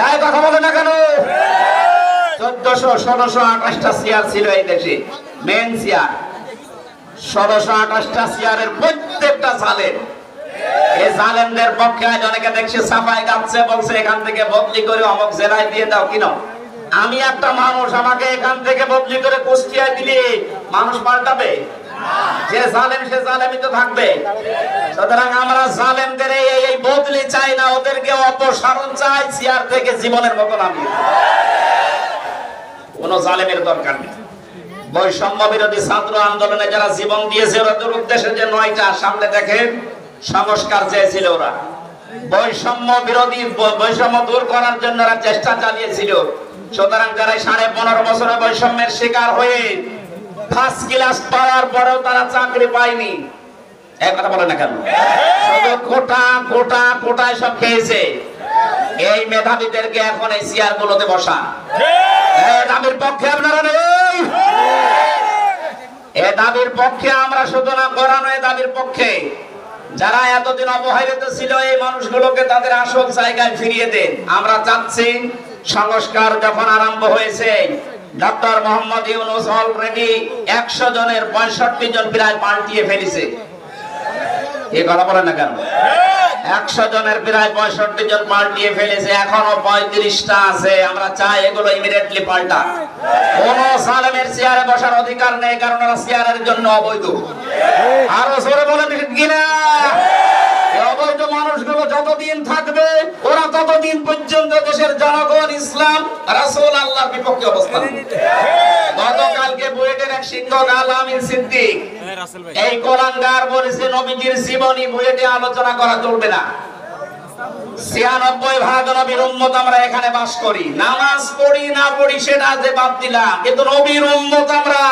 এই কথা বলে না কেন? 1400-1628টা চেয়ার ছিল এই দেশে, মেন চেয়ার। 1628টা চেয়ারের প্রত্যেকটা জালেম। এই জালেমদের পক্ষে আজ অনেকে দেখছে সাফাই গাচ্ছে, বলছে এখান থেকে বদলি করে অমুক জেলায় দিয়ে দাও। কিন আমি একটা মানুষ, আমাকে এখান থেকে বদলি করে কুষ্টিয়ায় দিলে মানুষ পাল্টাবে? যে জালেম সে জালেমই তো থাকবে। সুতরাং আমরা জালেমদের এই বদলি চাই না, ওদেরকে অপসারণ চাই চেয়ার থেকে জীবনের মতো নামিয়ে। কোন জালেমের দরকার নেই। বৈষম্য বিরোধী ছাত্র আন্দোলনে যারা জীবন দিয়েছে, ওদের উদ্দেশ্যে যে 9টা সামনে দেখেন সংস্কার চেয়েছিল, ওরা বৈষম্য বিরোধী, বৈষম্য দূর করার জন্য ওরা চেষ্টা চালিয়েছিল। সুতরাং যারা 15.5 বছরে বৈষম্যের শিকার হয়ে ফার্স্ট ক্লাস পাওয়ার পরেও তারা চাকরি পায়নি, এক কথা বলে না কেন? শুধু কোটায় সব খেয়েছে। এই মেধাবীদেরকে এখন এই চেয়ার গুলোতে বসা। দাবির পক্ষে আপনারা নেই, এ দাবির পক্ষে আমরা শুধু না, করানো এ দাবির পক্ষে। যারা এতদিন অবহেলিত ছিল এই মানুষগুলোকে তাদের আসল জায়গায় ফিরিয়ে দেন। আমরা চাচ্ছি সংস্কার যখন আরম্ভ হয়েছে, ডক্টর মোহাম্মদ ইউনূস অলরেডি 100 জনের 65 জন প্রায় পাল্টিয়ে ফেলেছে। এই কথা বলেন না কেন? 100 জনের প্রায় 65 জন পাল্টিয়ে ফেলেছে, এখনো 35টা আছে। আমরা চাই এগুলো ইমিডিয়েটলি পাল্টা। কোন সালেমের চেয়ারে বসার অধিকার নেই, কারণ ওরা চেয়ারের জন্য অবৈধ। আরো জোরে বলেন ঠিক কিনা? এই অবৈধ মানুষগুলো যতদিন থাকবে, ওরা ততদিন পর্যন্ত দেশের জনগণ, ইসলাম, রাসূল, আল্লাহর বিপক্ষে অবস্থান করবে। গতকালকে বুয়েটের এক শিক্ষক আলামিন সিদ্দিক এই কোলাঙ্গার বলেছে নবীজির জীবনী বুয়েটে আলোচনা করা চলবে না। 96% নবীর উম্মত আমরা এখানে বাস করি, নামাজ পড়ি না পড়ি সেটা যে বাদ দিলাম, কিন্তু নবীর উম্মত আমরা,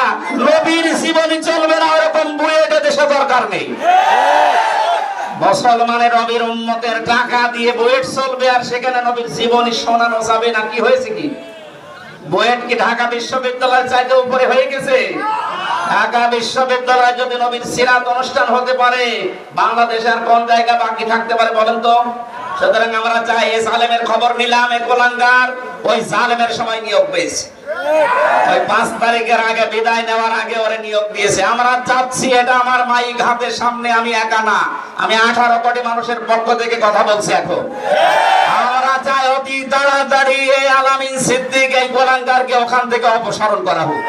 নবীর জীবনী চলবে না এরকম বুয়েটে দেশে দরকার নেই। মুসলমানের নবীর উম্মতের টাকা দিয়ে বুয়েট চলবে, আর সেখানে নবীর জীবনী শোনানো যাবে না। কি হয়েছে কি? বুয়েট কি ঢাকা বিশ্ববিদ্যালয়ের চাইতে উপরে হয়ে গেছে? ঢাকা বিশ্ববিদ্যালয় যদি নবীর সিরাত অনুষ্ঠান হতে পারে, বাংলাদেশে আর কোন জায়গা বাকি থাকতে পারে বলেন তো? সুতরাং আমরা চাই, এই জালেমের খবর নিলাম, এই কোলাঙ্গার ওই জালেমের সময় নিয়োগ পেয়েছে, ওই 5 তারিখের আগে বিদায় নেওয়ার আগে ওরে নিয়োগ দিয়েছে। আমরা চাচ্ছি, এটা আমার মাইক হাতের সামনে, আমি একা না, আমি 18 কোটি মানুষের পক্ষ থেকে কথা বলছি। এখন আমরা চাই অতি তাড়াতাড়ি এই আলামিন সিদ্দিক, এই কোলাঙ্গারকে ওখান থেকে অপসারণ করা হোক।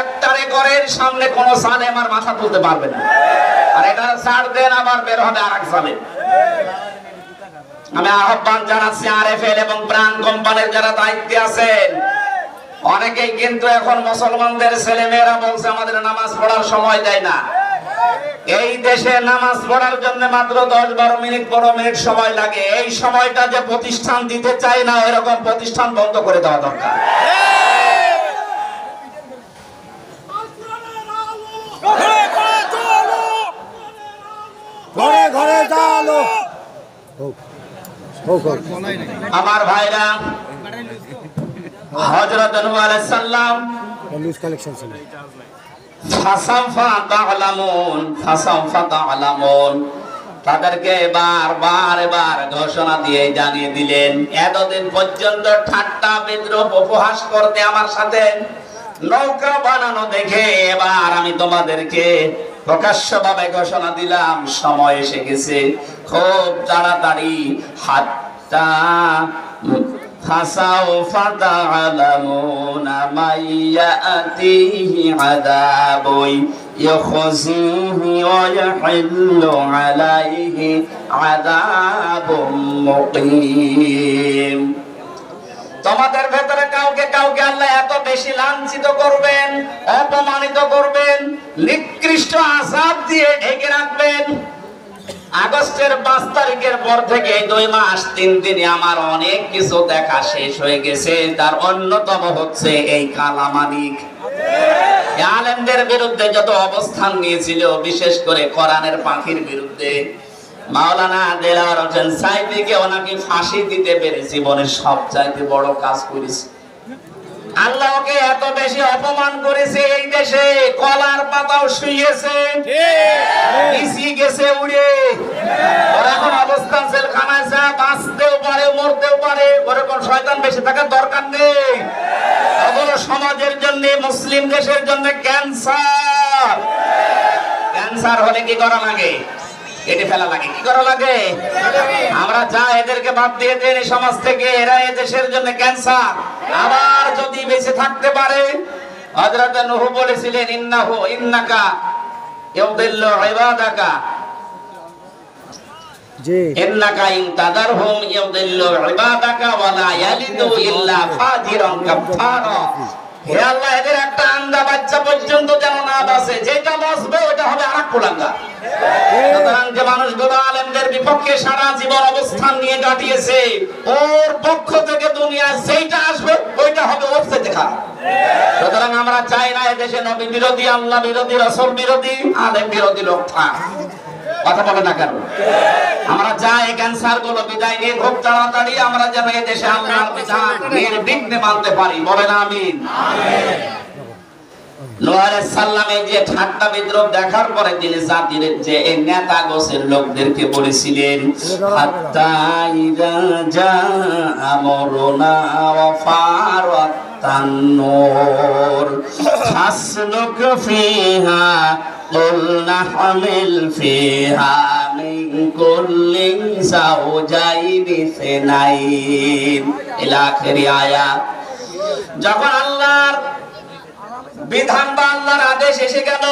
একটারে করেন, সামনে কোন জালেম আর মাথা তুলতে পারবে না। আর এটা ছাড় দেন, আবার বের হবে আরেক জালেম। আমি আহ্বান জানাচ্ছি আরএফএল এবং প্রাণ কোম্পানির যারা দায়িত্বে আছেন, অনেকেই কিন্তু এখন মুসলমানদের ছেলেমেয়েরা বলছে আমাদের নামাজ পড়ার সময় দেয় না। এই দেশে নামাজ পড়ার জন্য মাত্র 10-12 মিনিট 15 মিনিট সময় লাগে। এই সময়টা যে প্রতিষ্ঠান দিতে চায় না, এরকম প্রতিষ্ঠান বন্ধ করে দেওয়া দরকার। ঘরে ঘরে চালো। আমার ভাইরা, হযরত নূহ আলাইহিস সালাম নিউজ কালেকশন ছিল। ফাসাফা তা'লামুন, তাদেরকে বারবার ঘোষণা দিয়ে জানিয়ে দিলেন, এতদিন পর্যন্ত ঠাট্টা বিদ্রূপ উপহাস করতে আমার সাথে নৌকা বানানো দেখে, এবার আমি তোমাদেরকে প্রকাশ্যভাবে ঘোষণা দিলাম, সময় এসে গেছে খুব তাড়াতাড়ি। হাত্তা ফাসাউফা তা'লামুনা মাইয়াতিহি আযাবুন ইয়াখযিহি ওয়া ইয়াহিল্লু আলাইহি আযাবুম মুকিম। তোমাদের ভেতরে কাউকে আল্লাহ এত বেশি লাঞ্ছিত করবেন, অপমানিত করবেন, নিকৃষ্ট আযাব দিয়ে ঢেকে রাখবেন। আগস্টের 5 তারিখের পর থেকে 2 মাস 3 দিনে আমার অনেক কিছু দেখা শেষ হয়ে গেছে। তার অন্যতম হচ্ছে এই কালামানিক আলেমদের বিরুদ্ধে যত অবস্থান নিয়েছিল, বিশেষ করে কোরআনের পাখির বিরুদ্ধে, মাওলানা দেলাওয়ার হোসেন সাইদিকে ওনাকে ফাঁসি দিতে পেরে জীবনের সবচাইতে বড় কাজ করেছে। আল্লাহ ওকে এত বেশি অপমান করেছে, এই দেশে কলার পাতাও শুইয়েছে, নিচে গেছে উড়ে। ওর এখন অবস্থান জেলখানায়, যা বাঁচতেও পারে মরতেও পারে, ওরকম শয়তান বেশি থাকার দরকার নেই। ওগুলো সমাজের জন্য, মুসলিম দেশের জন্য ক্যান্সার। ক্যান্সার হলে কি করা লাগে? কেটে ফেলা লাগে। কি করা লাগে? আমরা চাই এদেরকে বাদ দিয়ে দেন এই সমাজ থেকে, এরা এই দেশের জন্য ক্যান্সার। আবার যদি বেঁচে থাকতে পারে, হযরত নূহ বলেছিলেন, ইন্নাকা ইউদিল্লু ইবাদাকা জি, ইন্নাকা ইন তাদারহুম ইউদিল্লু ইবাদাকা ওয়া লা ইয়ালিদু ইল্লা ফাজিরান কাফারা। হে আল্লাহ, এদের একটা আন্দা বাচ্চা পর্যন্ত যেন না বাঁচে, যেটা বাঁচবে ওটা হবে আরেক কোলাঙ্গার। সুতরাং যে মানুষগুলো আলেমদের বিপক্ষে সারা জীবন অবস্থান নিয়ে কাটিয়েছে, ওর পক্ষ থেকে দুনিয়া যেটা আসবে ওইটা হবে ওর সাথে খারাপ। সুতরাং আমরা চাই না এদেশে নবী বিরোধী, আল্লাহ বিরোধী, রাসূল বিরোধী, আলেম বিরোধী লোক থাক। কথা বলে না কেন? আমরা চাই ক্যান্সার গুলো বিদায় নিয়ে খুব তাড়াতাড়ি আমরা যেন এই দেশে আল্লাহর বিধান নির্বিঘ্নে মানতে পারি। বলেন আমিন। নূহ আলাইহিস সালাম এই যে ঠাট্টা বিদ্রূপ দেখার পরে তিনি জাতির যে এই নেতা গোছের লোকদেরকে বলেছিলেন, হাত্তা ইযা জা আমরুনা ওয়া ফারাতান নূর ফাসলুক ফিহা قل نحمل فيها من কুল্লিন যাওজাইনি ইসনাইন ইলা আখিরি আয়াত। যখন আল্লাহর বিধান বা আল্লাহর আদেশ এসে গেল,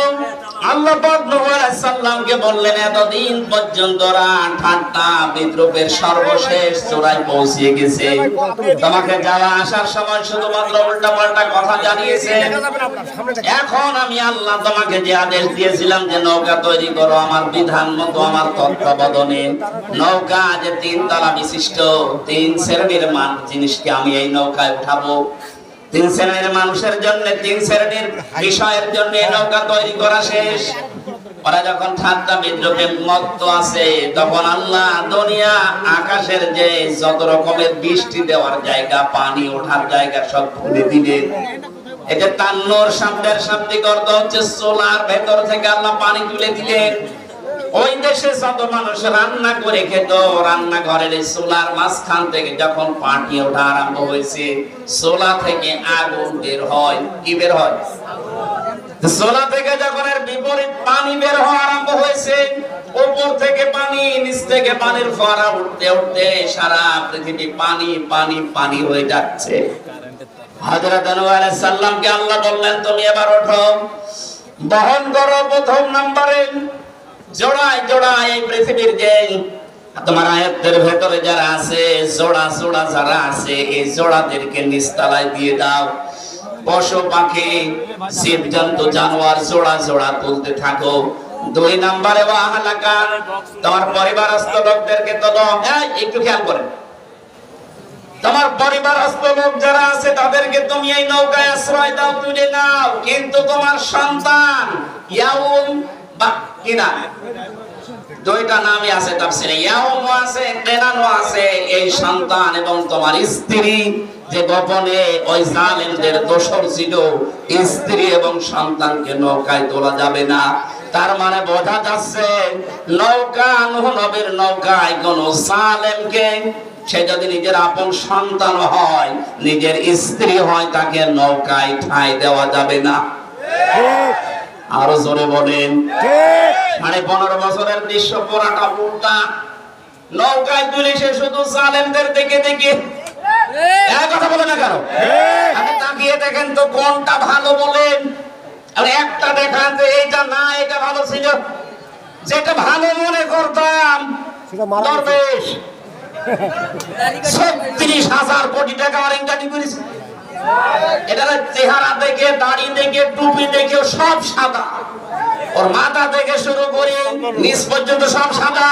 আল্লাহ পাক নূহ আলাইহিস সালামকে বললেন, এতদিন পর্যন্ত ঠাট্টা বিদ্রুপের সর্বশেষ চূড়ায় পৌঁছে গেছে। তোমাকে যাওয়া আসার সময় শুধুমাত্র উল্টাপাল্টা কথা জানিয়েছে। এখন আমি আল্লাহ তোমাকে যে আদেশ দিয়েছিলাম যে নৌকা তৈরি করো আমার বিধান মতো, আমার তত্ত্বাবধানে, নৌকা যে 3 তলা বিশিষ্ট 3 শ্রেণীর জিনিসকে আমি এই নৌকায় উঠাবো। 3 শ্রেণীর মানুষের জন্য, 3 শ্রেণীর বিষয়ের জন্য নৌকা তৈরি করা শেষ। ওরা যখন ঠাট্টা বিদ্রুপে মত্ত আছে, তখন আল্লাহ দুনিয়া আকাশের যে যত রকমের বৃষ্টি দেওয়ার জায়গা, পানি ওঠার জায়গা সব খুলে দিলেন। এই যে তান্নুর শব্দের শাব্দিক অর্থ হচ্ছে সোলার ভেতর থেকে আল্লাহ পানি তুলে দিলেন। ওই দেশে যত মানুষ রান্না করে খেত, রান্নাঘরের এই সোলার মাঝখান থেকে যখন পানি ওঠা আরম্ভ হয়েছে, সোলা থেকে আগুন বের হয়। কি বের হয়? সোলা থেকে যখন এর বিপরীত পানি বের হওয়া আরম্ভ হয়েছে, উপর থেকে পানি, নিচ থেকে পানির ফোয়ারা উঠতে উঠতে সারা পৃথিবী পানি পানি পানি হয়ে যাচ্ছে। হযরত নূহ আলাইহিস সালামকে আল্লাহ বললেন, তুমি এবার ওঠো, বহন করো প্রথম নম্বরে জোড়ায় জোড়ায় এই পৃথিবীর যে তোমার আয়াতের ভেতরে যারা আছে, জোড়া জোড়া যারা আছে, এই জোড়াদেরকে নিচতলায় দিয়ে দাও। পশু পাখি জীবজন্তু জানোয়ার জোড়া জোড়া তুলতে থাকো। 2 নম্বরে ওয়াহালাকা, তোমার পরিবারস্থ লোকদেরকে তোলো। একটু খেয়াল করেন, তোমার পরিবারস্থ লোক যারা আছে তাদেরকে তুমি এই নৌকায় আশ্রয় দাও, তুলে নাও। কিন্তু তোমার সন্তান ইয়াউম বা কিনা, 2টা নামই আছে তাফসীরে, ইয়াউম আছে, কেনানো আছে। এই সন্তান এবং তোমার স্ত্রী যে গোপনে ওই জালেমদের দোসর ছিল, স্ত্রী এবং সন্তানকে নৌকায় তোলা যাবে না। তার মানে বোঝা যাচ্ছে নৌকা, নূহ নবীর নৌকায় কোন জালেমকে, সে যদি নিজের আপন সন্তান হয়, নিজের স্ত্রী হয়, তাকে নৌকায় ঠাঁই দেওয়া যাবে না। আরো জোরে বলেন। 15.5 বছরের দৃশ্য পুরাটা উল্টা। নৌকায় তুলে সে শুধু জালেমদের দেখে দেখে, কথা বলে না কেন? আপনি তাকিয়ে দেখেন তো কোনটা ভালো বলেন, আর একটা দেখান যে এইটা না, এটা ভালো ছিল। যেটা ভালো মনে করতাম, দরবেশ 36,000 কোটি টাকা ইনকাম করেছে। এটা চেহারা দেখে, দাড়ি দেখে, টুপি দেখে সব সাদা, ওর মাথা থেকে শুরু করে নিচ পর্যন্ত সব সাদা।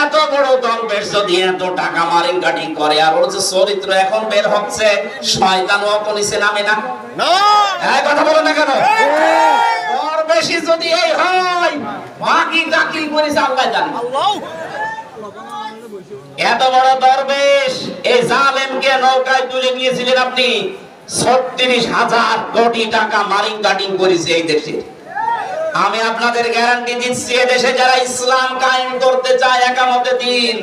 এত বড় দরবেশ যদি এত টাকা মারিং কাটিং করে, আর ওর যে চরিত্র এখন বের হচ্ছে, শয়তানও নিচে নামে না। কথা বলে না কেন? দরবেশই যদি এই হয়, বাকি চাকরি করেছে আল্লাহ জানে। এত বড় দরবেশ এই জালেমকে নৌকায় তুলে নিয়েছিলেন আপনি। 36,000 কোটি টাকা মারিং কাটিং করেছে এই দেশে। আমি আপনাদের গ্যারান্টি দিচ্ছি, এদেশে যারা ইসলাম কায়েম করতে চায়, একামতের দিন,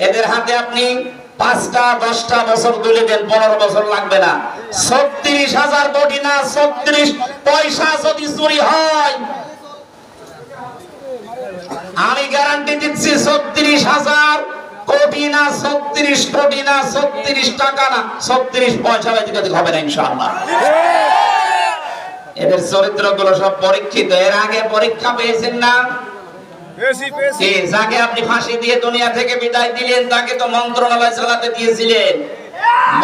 এদের হাতে আপনি 5টা 10টা বছর তুলে দেন, 15 বছর লাগবে না। 36,000 কোটি না, 36 পয়সা যদি চুরি হয়, আমি গ্যারান্টি দিচ্ছি 36,000 কোটি না, 36 কোটি না, 36 টাকা না, 36 পয়সা হবে না ইনশাআল্লাহ। এদের চরিত্রগুলো সব পরীক্ষিত। এর আগে পরীক্ষা পেয়েছেন না? যাকে আপনি ফাঁসি দিয়ে দুনিয়া থেকে বিদায় দিলেন, তাকে তো মন্ত্রণালয় চালাতে দিয়েছিলেন।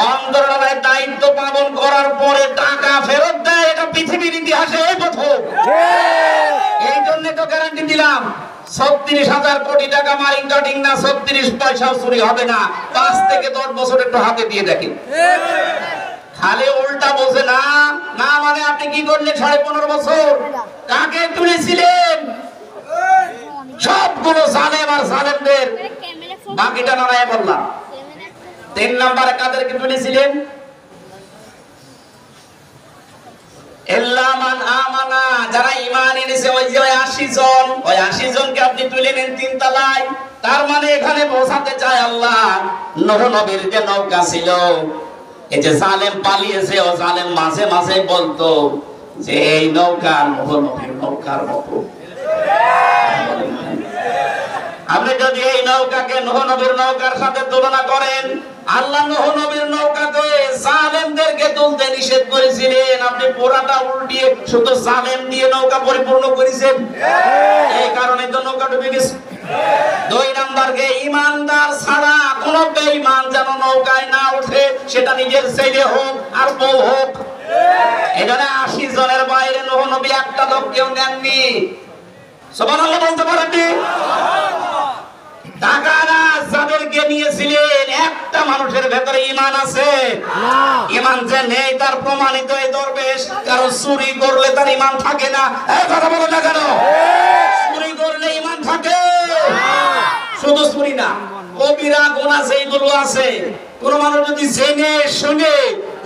মন্ত্রণালয়ের দায়িত্ব পালন করার পরে টাকা ফেরত দেয়, এটা পৃথিবীর ইতিহাসে এই প্রথম। এই জন্য তো গ্যারান্টি দিলাম 36,000 কোটি টাকা মারিং কাটিং না, 36 পয়সাও চুরি হবে না। 5 থেকে 10 বছর একটু হাতে দিয়ে দেখেন। খালি উল্টা বলছে না না, মানে আপনি কি করলেন 15.5 বছর? কাকে তুলেছিলেন? সবগুলো জালেম আর জালেমদের, বাকিটা নড়ায় বললাম। 3 নম্বরে কাদেরকে তুলেছিলেন? ইল্লামান আমানা, যারা ঈমান এনেছে, ওই যে 80 জন, ওই 80 জনকে আপনি তুলে নেন 3 তলায়। তার মানে এখানে বোঝাতে চায় আল্লাহ, নূহ নবীর যে নৌকা ছিল, এই যে জালেম পালিয়েছে, ও জালেম মাঝে মাঝে বলতো যে এই নৌকা নূহ নবীর নৌকার মতো। আপনি যদি এই নৌকাকে নূহ নবীর নৌকার সাথে তুলনা করেন, আল্লাহ নূহ নবীর নৌকাতে জালেমদেরকে তুলতে নিষেধ করেছিলেন, আপনি পুরাটা উল্টিয়ে শুধু জালেম দিয়ে নৌকা পরিপূর্ণ করেছেন। এই কারণে তো নৌকা ডুবে গেছে। দুই নাম্বারকে ইমানদার ছাড়া কোন বেঈমান যেন নৌকায় না ওঠে, সেটা নিজের ছেলে হোক আর বউ হোক। এখানে 80 জনের বাইরে নূহ নবী একটা লোক কেউ নেননি। সুবহানাল্লাহ বলতে পারেননি? টাকারা যাদেরকে নিয়েছিলেন, একটা মানুষের ভেতরে ঈমান আছে? ঈমান যে নেই তার প্রমাণিত এই দরবেশ। কারণ চুরি করলে তার ঈমান থাকে না। এই কথা বলো না কেন? চুরি করলে ঈমান থাকে? শুধু চুরি না, কবিরা গুনাহ যেগুলো আছে, কোন মানুষ যদি জেনে শুনে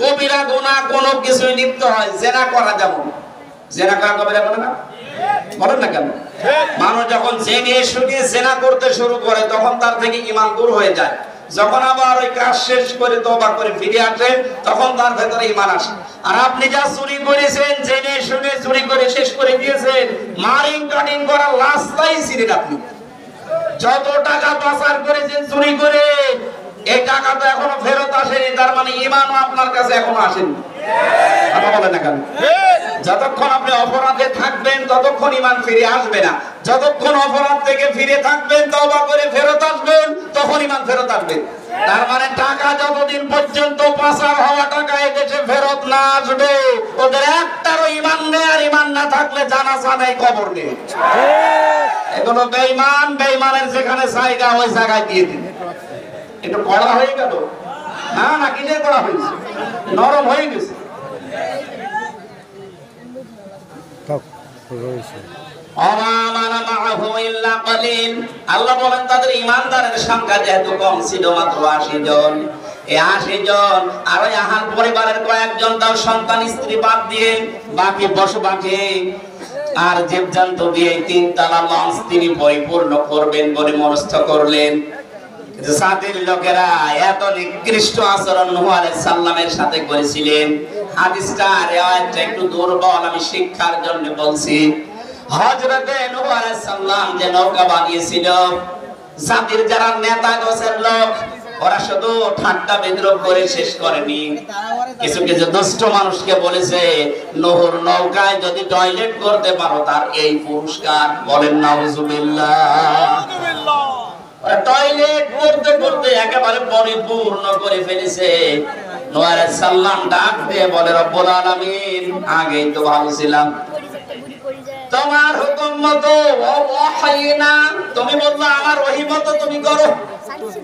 কবিরা গুনাহ কোনো কিছু লিপ্ত হয়, জেনা করা যাবে না। জেনা করা কবিরা গুনাহ না? বলেন না কেন? মানুষ যখন জেনে শুনে জেনা করতে শুরু করে তখন তার থেকে ঈমান দূর হয়ে যায়। যখন আবার ওই কাজ শেষ করে তওবা করে ফিরে আসে তখন তার ভেতরে ঈমান আসে। আর আপনি যা চুরি করেছেন, জেনে শুনে চুরি করে শেষ করে দিয়েছেন, মারিং কাটিং করার রাস্তাই ছিলেন আপনি। যত টাকা পাচার করেছেন চুরি করে, এই টাকা তো এখনো ফেরত আসেনি, তার মানে ঈমানও আপনার কাছে এখনো আসেনি। কথা বলেন না কেন? যতক্ষণ আপনি অপরাধে থাকবেন ততক্ষণ ঈমান ফিরে আসবে না। যতক্ষণ অপরাধ থেকে ফিরে থাকবেন, তওবা করে ফেরত আসবেন, তখন ঈমান ফেরত আসবে। তার মানে টাকা যতদিন পর্যন্ত পাচার হওয়া টাকা এদেশে ফেরত না আসবে, ওদের একটারও ঈমান নেই। আর ঈমান না থাকলে জানাজা নেই, কবর নেই। এগুলো বেঈমান, বেঈমানের যেখানে জায়গা ওই জায়গায় দিয়ে দিন। একটু কড়া হয়ে গেল না, নাকি যে কড়া হয়েছে, নরম হয়ে গেছে। আল্লাহ বলেন তাদের ঈমানদারের সংখ্যা যেহেতু কম ছিল, মাত্র 80 জন। এই 80 জন আর ওই আহার পরিবারের কয়েকজন তার সন্তান স্ত্রী বাদ দিয়ে বাকি পশু পাখি আর জীবজন্তু দিয়ে 3 তলা লঞ্চ তিনি পরিপূর্ণ করবেন বলে মনস্থ করলেন। সাদের লোকেরা এত নিকৃষ্ট আচরণ নূহ আলাইহিস সালামের সাথে করেছিলেন। হাদিসটা রিওয়ায়াতটা একটু দুর্বল, আমি শিক্ষার জন্য বলছি। হযরতে নূহ আলাইহিস সালাম যে নৌকা বানিয়েছিল, জাতির যারা নেতা গোছের লোক, ওরা শুধু ঠাট্টা বিদ্রুপ করে শেষ করেনি। কিছু কিছু দুষ্ট মানুষকে বলেছে, নূহর নৌকায় যদি টয়লেট করতে পারো তার এই পুরস্কার। বলেন নাউজুবিল্লাহ। টয়লেট করতে করতে একেবারে পরিপূর্ণ করে ফেলেছে। নূহ আলাইহিস সালাম ডাক দিয়ে বলে, রব্বুল আলামিন, আগেই তো ভালো ছিলাম, তোমার হুকুম মতো ওয়াহয়িনা, তুমি বললা আমার ওহী মতো তুমি করো।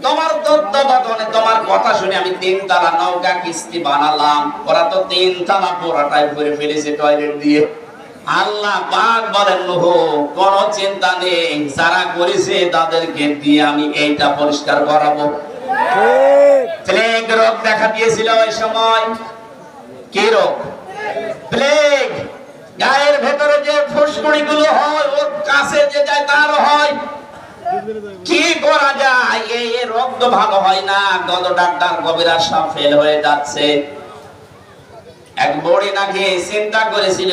তোমার তত্ত্বাবধানে তোমার কথা শুনে আমি 3 তলা নৌকা কিস্তি বানালাম। ওরা তো 3 তলা পুরাটাই ভরে ফেলেছে টয়লেট দিয়ে। আল্লাহ পাক বলেন, নূহ কোন চিন্তা নেই, যারা করেছে তাদেরকে দিয়ে আমি এইটা পরিষ্কার করাবো। প্লেগ রোগ দেখা দিয়েছিল ওই সময়। কি রোগ? প্লেগ। গায়ের ভেতরে যে ফুসকুড়ি গুলো হয়, ওর কাছে যে যায় তার হয়। কি করা যায়? এই রোগ তো ভালো হয় না। কত ডাক্তার কবিরা সব ফেল হয়ে যাচ্ছে। এক বুড়ি নাকি চিন্তা করেছিল,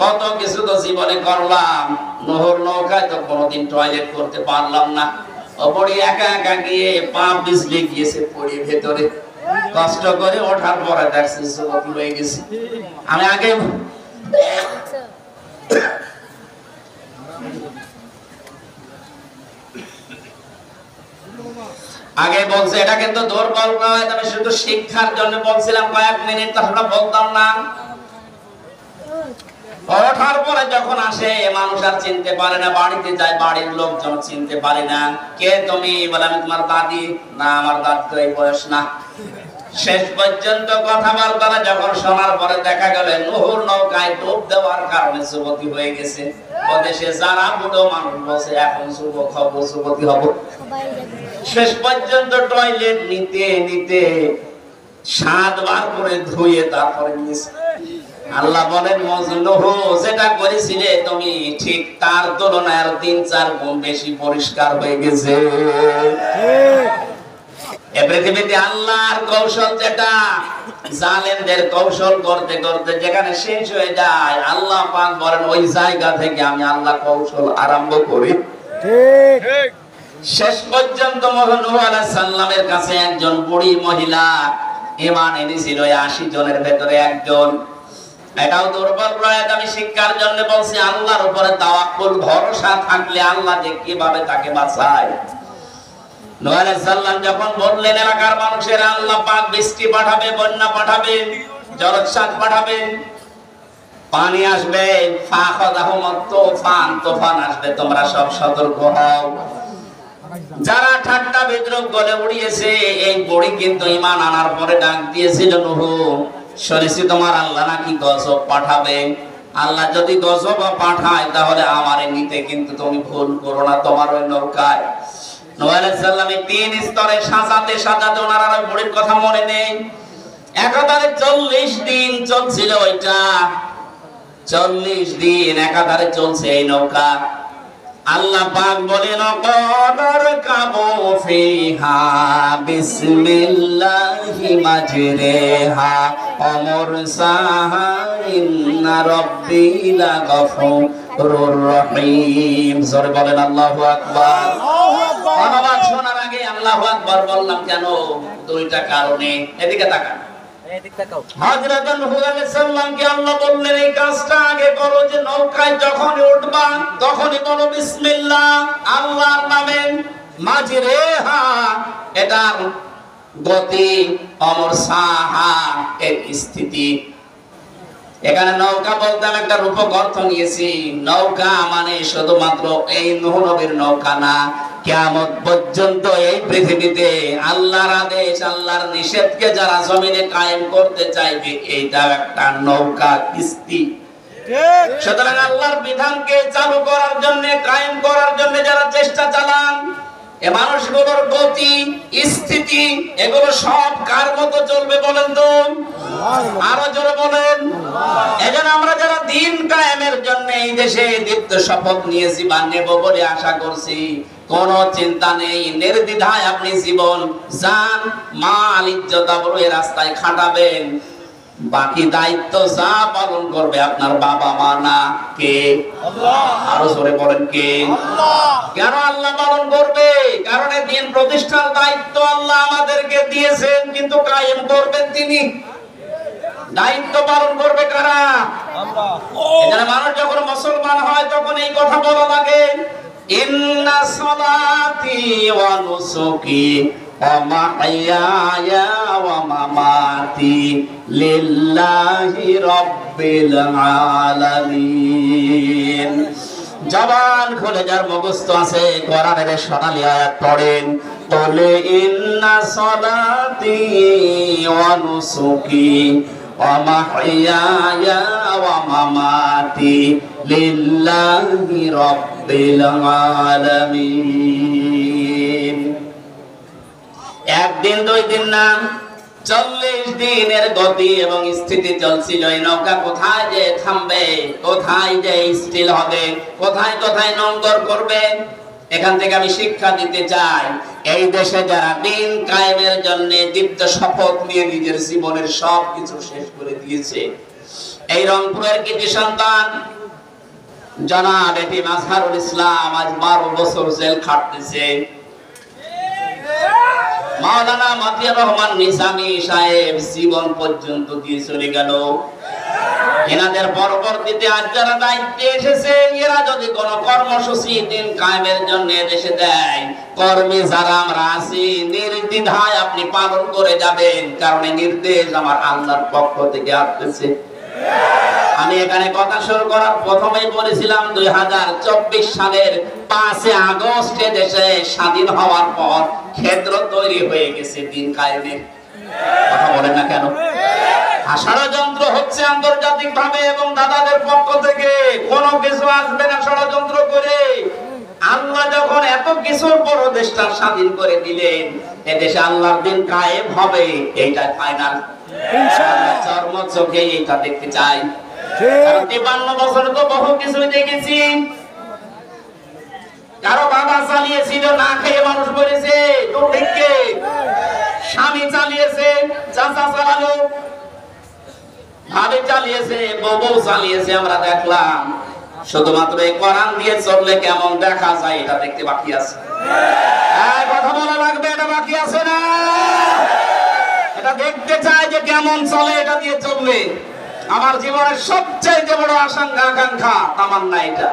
কত কিছু তো জীবনে করলাম, নূহর নৌকায় তো কোনোদিন টয়লেট করতে পারলাম না। ও বুড়ি একা একা গিয়ে পা পিছলে গিয়েছে পড়ে ভেতরে। কষ্ট করে ওঠার পরে দেখছে যুবক হয়ে গেছে। আমি আগে বলছে, এটা কিন্তু দুর্বল নয়, আমি শুধু শিক্ষার জন্য বলছিলাম, কয়েক মিনিট তাহলে বলতাম না। ওঠার পরে যখন আসে, মানুষ আর চিনতে পারে না, বাড়িতে যায় বাড়ির লোকজন চিনতে পারে না। কে তুমি? বলে আমি তোমার দাদি। না, আমার দাদি তো এই বয়স না। শেষ পর্যন্ত কথাবার্তা যখন শোনার পরে দেখা গেল নূহর নৌকায় ডুব দেওয়ার কারণে যুবতী হয়ে গেছে। ওদেশে যারা বুড়ো মানুষ বসে এখন যুবক হব, যুবতী হব। শেষ পর্যন্ত টয়লেট নিতে নিতে 7 বার করে ধুয়ে তারপরে নিয়েছে। আল্লাহ বলেন, নূহ যেটা করেছিলে তুমি ঠিক তার তুলনায় আর 3-4 গুণ বেশি পরিষ্কার হয়ে গেছে। এই পৃথিবীতে আল্লাহর কৌশল যেটা, জালেমদের কৌশল করতে করতে যেখানে শেষ হয়ে যায়, আল্লাহ পাক বলেন ওই জায়গা থেকে আমি আল্লাহ কৌশল আরম্ভ করি। ঠিক শেষ পর্যন্ত নূহ আলাইহিস সালামের কাছে একজন বুড়ি মহিলা ঈমান এনেছিল 80 জনের ভেতরে একজন। এটাও দুর্বল রায়ত আমি শিক্ষার জন্য বলছি, আল্লাহর উপরে তাওয়াক্কুল ভরসা থাকলে আল্লাহ যে কিভাবে তাকে বাঁচায়। নূহ আলাইহিস সালাম যখন বললেন এলাকার মানুষের আল্লাহ পাক বৃষ্টি পাঠাবে, বন্যা পাঠাবে, জলোচ্ছ্বাস পাঠাবে, পানি আসবে, তুফান আসবে, তোমরা সব সতর্ক হও। যারা ঠাট্টা বিদ্রুপ গলে উড়িয়েছে এই বুড়ি কিন্তু ঈমান আনার পরে ডাক দিয়েছিল, নূহ শুনেছি তোমার আল্লাহ নাকি গজব পাঠাবে, আল্লাহ যদি গজব পাঠায় তাহলে আমারে নিতে কিন্তু তুমি ভুল করো না তোমার ওই নৌকায়। নূহ আলাইহিস সালাম 3 স্তরে সাজাতে সাজাতে ওনার আর বুড়ির কথা মনে নেই। একাধারে 40 দিন চলছিল ওইটা, 40 দিন একাধারে চলছে এই নৌকা। আল্লাহ পাক বলেন কদর কাবু ফিহা বিসমিল্লাহি মাজরিহা ওয়া মুরসাহা ইন্না রাব্বি লাগফুরুর রহিম। জোরে বলেন আল্লাহু আকবার। আওয়াজ শোনার আগে আল্লাহু আকবার বললাম কেন? দুইটা কারণে। এদিকে তাকান। হযরত নূহ আলাইহিস সালামকে আল্লাহ বললেন এই কাজটা আগে করো, যে নৌকায় যখন উঠবা তখনই বলো বিসমিল্লাহ, আল্লাহর নামে। মাজরিহা এটার গতি, অমরসাহা এর স্থিতি। এখানে নৌকা বলতে আমি একটা রূপক অর্থ নিয়েছি। নৌকা মানে শুধুমাত্র এই নূহ নবীর নৌকা না, কিয়ামত পর্যন্ত এই পৃথিবীতে আল্লাহর আদেশ আল্লাহর নিষেধকে যারা জমিনে কায়েম করতে চাইবে এইটা একটা নৌকা কিস্তি। সুতরাং আল্লাহর বিধানকে চালু করার জন্য, কায়েম করার জন্য যারা চেষ্টা চালান, এ মানুষগুলোর গতি, স্থিতি এগুলো সব কার মতো চলবে বলেন তো? আরো জোরে বলেন। এজন্য আমরা যারা দিন কায়েমের জন্য এই দেশে দীপ্ত শপথ নিয়েছি বা নেব বলে আশা করছি, কোন চিন্তা নেই, নির্দ্বিধায় আপনি জীবন, জান, মাল, ইজ্জত আবরু এই রাস্তায় খাটাবেন। বাকি দায়িত্ব যা পালন করবে আপনার বাবা মা না, কে? আল্লাহ। আরো জোরে বলেন কে? আল্লাহ। কেন আল্লাহ পালন করবে? কারণ এই দিন প্রতিষ্ঠার দায়িত্ব আল্লাহ আমাদেরকে দিয়েছেন, কিন্তু কায়েম করবেন তিনি। দায়িত্ব পালন করবে কারা? আল্লাহ। এখানে মানুষ যখন মুসলমান হয় তখন এই কথা বলা লাগে, ইন্না সালাতি ওয়া নুসুকি ওয়া মাহইয়ায়া ওয়া মামাতি লিল্লাহি রাব্বিল আলামিন। জবান খুলে যার মুখস্থ আছে কোরআনের সোনালী আয়াত পড়েন, বলে ইন্না সালাতি ওয়া নুসুকি ওয়া মাহইয়ায়া ওয়া মামাতি লিল্লাহি রাব্বিল আলামিন। একদিন দুই দিন না, 40 দিনের গতি এবং স্থিতি চলছিল। এই নৌকা কোথায় যে থামবে, কোথায় যে স্থির হবে, কোথায় কোথায় নঙ্গর করবে। এখান থেকে আমি শিক্ষা দিতে চাই, এই দেশে যারা দিন কায়েমের জন্য দীপ্ত শপথ নিয়ে নিজের জীবনের সব কিছু শেষ করে দিয়েছে, এই রংপুরের কৃতি সন্তান জনাব এটি মাজহারুল ইসলাম আজ 12 বছর জেল খাটতেছে। মাওলানা মতিয়ার রহমান নিজামী সাহেব জীবন পর্যন্ত দিয়ে চলে গেল। এনাদের পরবর্তীতে আজ যারা দায়িত্বে এসেছে, এরা যদি কোন কর্মসূচি দিন কায়েমের জন্য দেশে দেয়, কর্মী যারা আমরা আছি নির্দ্বিধায় আপনি পালন করে যাবেন, কারণ এই নির্দেশ আমার আল্লাহর পক্ষ থেকে আসছে। আমি এখানে কথা শুরু করার প্রথমেই বলেছিলাম 2024 সালের 5 আগস্ট দেশে স্বাধীন হওয়ার পর ক্ষেত্র তৈরি হয়ে গেছে দিন কায়েমের। কথা বলেন না কেন? ষড়যন্ত্র হচ্ছে আন্তর্জাতিক ভাবে এবং দাদাদের পক্ষ থেকে। কোনো কিছু আসবে না ষড়যন্ত্র করে। আল্লাহ যখন এত কিছুর পর দেশটা স্বাধীন করে দিলেন, এদেশে আল্লাহর দিন কায়েম হবে, এইটাই ফাইনাল। ইনশাআল্লাহ চর্ম চোখে এইটা দেখতে চাই। 53 বছরে তো বহু কিছু দেখেছি। কারো বাবা চালিয়েছিল, না খেয়ে মানুষ মরেছে, দুর্ভিক্ষে। স্বামী চালিয়েছে, চাচা চালালো, ভাবি চালিয়েছে, বউ চালিয়েছে, আমরা দেখলাম। শুধুমাত্র এই কোরআন দিয়ে চললে কেমন দেখা যায় এটা দেখতে বাকি আছে। কথা বলা লাগবে, এটা বাকি আছে না? এটা দেখতে চাই যে কেমন চলে এটা দিয়ে চললে। আমার জীবনের সবচেয়ে বড় আকাঙ্ক্ষা তামান্না এটা,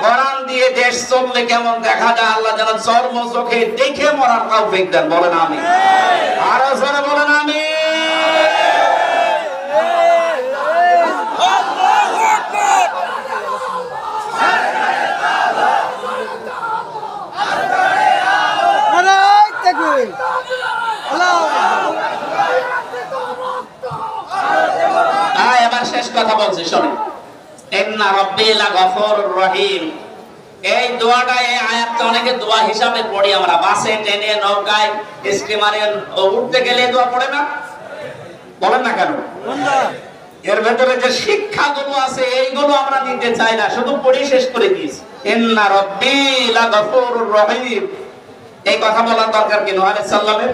কোরআন দিয়ে দেশ চললে কেমন দেখা যায় আল্লাহ যেন চর্ম চোখে দেখে মরার তৌফিক দেন। বলেন আমিন। আরো জোরে বলেন আমিন। এবার শেষ কথা বলছি, শোনেন। ইন্না রাব্বি লাগফুরুর রহিম, এই দোয়াটা, এই আয়াতটা অনেকে দোয়া হিসাবে পড়ি আমরা। বাসে, ট্রেনে, নৌকায়, স্টিমারে উঠতে গেলে দোয়া পড়ে না? বলেন না কেন? এর ভেতরে যে শিক্ষাগুলো আছে এইগুলো আমরা নিতে চাই না, শুধু পড়ি শেষ করে দিয়েছি। ইন্না রাব্বি লাগফুরুর রহিম, এই কথা বলার দরকার কি নূহ আলাইহিস সালামের?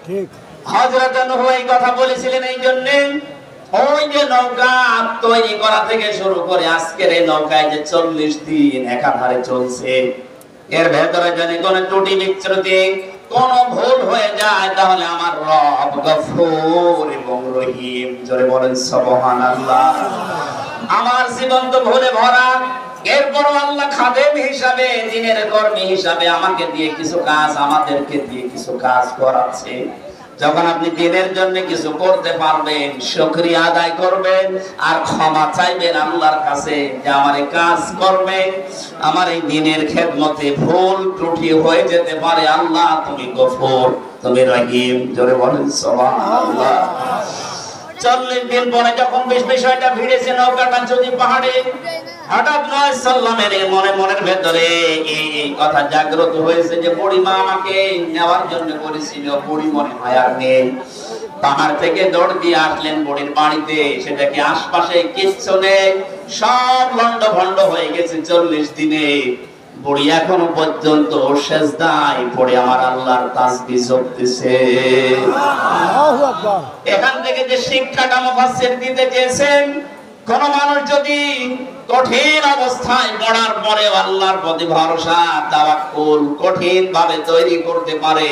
ঠিক। হযরত নূহ এই কথা বলেছিলেন এই জন্য, ওই যে নৌকা তৈরি করা থেকে শুরু করে আজকের এই নৌকায় যে 40 দিন একাধারে চলছে, এর ভেতরে যদি কোনো ত্রুটি বিচ্যুতি, কোন ভুল হয়ে যায়, তাহলে আমার রব গফুর এবং রহিম। জোরে বলেন সুবহানাল্লাহ। আমার জীবন তো ভুলে ভরা, এরপরও আল্লাহ খাদেম হিসাবে, দিনের কর্মী হিসাবে আমাকে দিয়ে কিছু কাজ, আমাদেরকে দিয়ে কিছু কাজ করাচ্ছে। যখন আপনি দিনের জন্য কিছু করতে পারবেন, শুকরিয়া আদায় করবেন আর ক্ষমা চাইবেন আল্লাহর কাছে যে আমার এই কাজ করবে, আমার এই দিনের খেদমতে ভুল ত্রুটি হয়ে যেতে পারে, আল্লাহ তুমি গফুর, তুমি রহিম। জোরে বলেন সুবহানাল্লাহ। 40 দিন পরে যখন বিষয়টা ভিড়েছে নৌকাটা যদি পাহাড়ে, হঠাৎ নয় সাল্লামের মনের ভেতরে এই কথা জাগ্রত হয়েছে যে বুড়িমা আমাকে নেওয়ার জন্য বলেছিল, বুড়ি মনে হয় আর নেই। পাহাড় থেকে দৌড় দিয়ে আসলেন বুড়ির বাড়িতে, সেটা কি আশপাশে কিচ্ছু নেই, সব লন্ড ভন্ড হয়ে গেছে 40 দিনে। বুড়ি এখনো পর্যন্ত সেজদায় পড়ে আমার আল্লাহর তাসবিহ জপতেছে। আল্লাহু আকবার। এখান থেকে যে শিক্ষাটা মুফাসসির দিতে চেয়েছেন, কোন মানুষ যদি কঠিন অবস্থায় পড়ার পরে আল্লাহর প্রতি ভরসা, তাওয়াক্কুল কঠিন ভাবে তৈরি করতে পারে,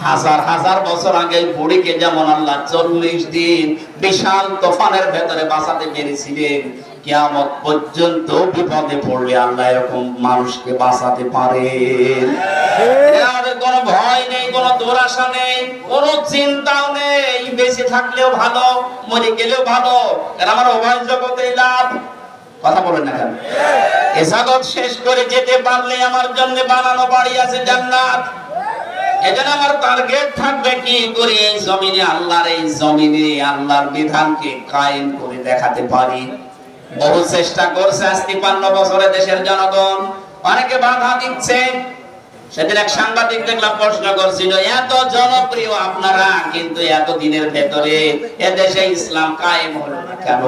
হাজার হাজার বছর আগে বুড়িকে যেমন আল্লাহ 40 দিন বিশাল তুফানের ভেতরে বাঁচাতে পেরেছিলেন, কিয়ামত পর্যন্ত বিপদে পড়লে আল্লাহ এরকম মানুষকে বাঁচাতে পারেন। আমাদের কোনো ভয় নেই, কোনো দুরাশা নেই, কোনো চিন্তাও নেই। বেঁচে থাকলেও ভালো, মরে গেলেও ভালো, কারণ আমার উভয় জগতেই লাভ। কথা বলেন না কেন? এই জগৎ শেষ করে যেতে পারলে আমার জন্য বানানো বাড়ি আছে জান্নাত। এজন্য আমার টার্গেট থাকবে কি করে এই জমিনে আল্লাহর, এই জমিনে আল্লাহর বিধানকে কায়েম করে দেখাতে পারি। বহু চেষ্টা করছে আজ 53 বছরে দেশের জনগণ, অনেকে বাধা দিচ্ছে। সেদিন এক সাংবাদিক দেখলাম প্রশ্ন করছিল, এত জনপ্রিয় আপনারা, কিন্তু এত দিনের ভেতরে এদেশে ইসলাম কায়েম হলো না কেন?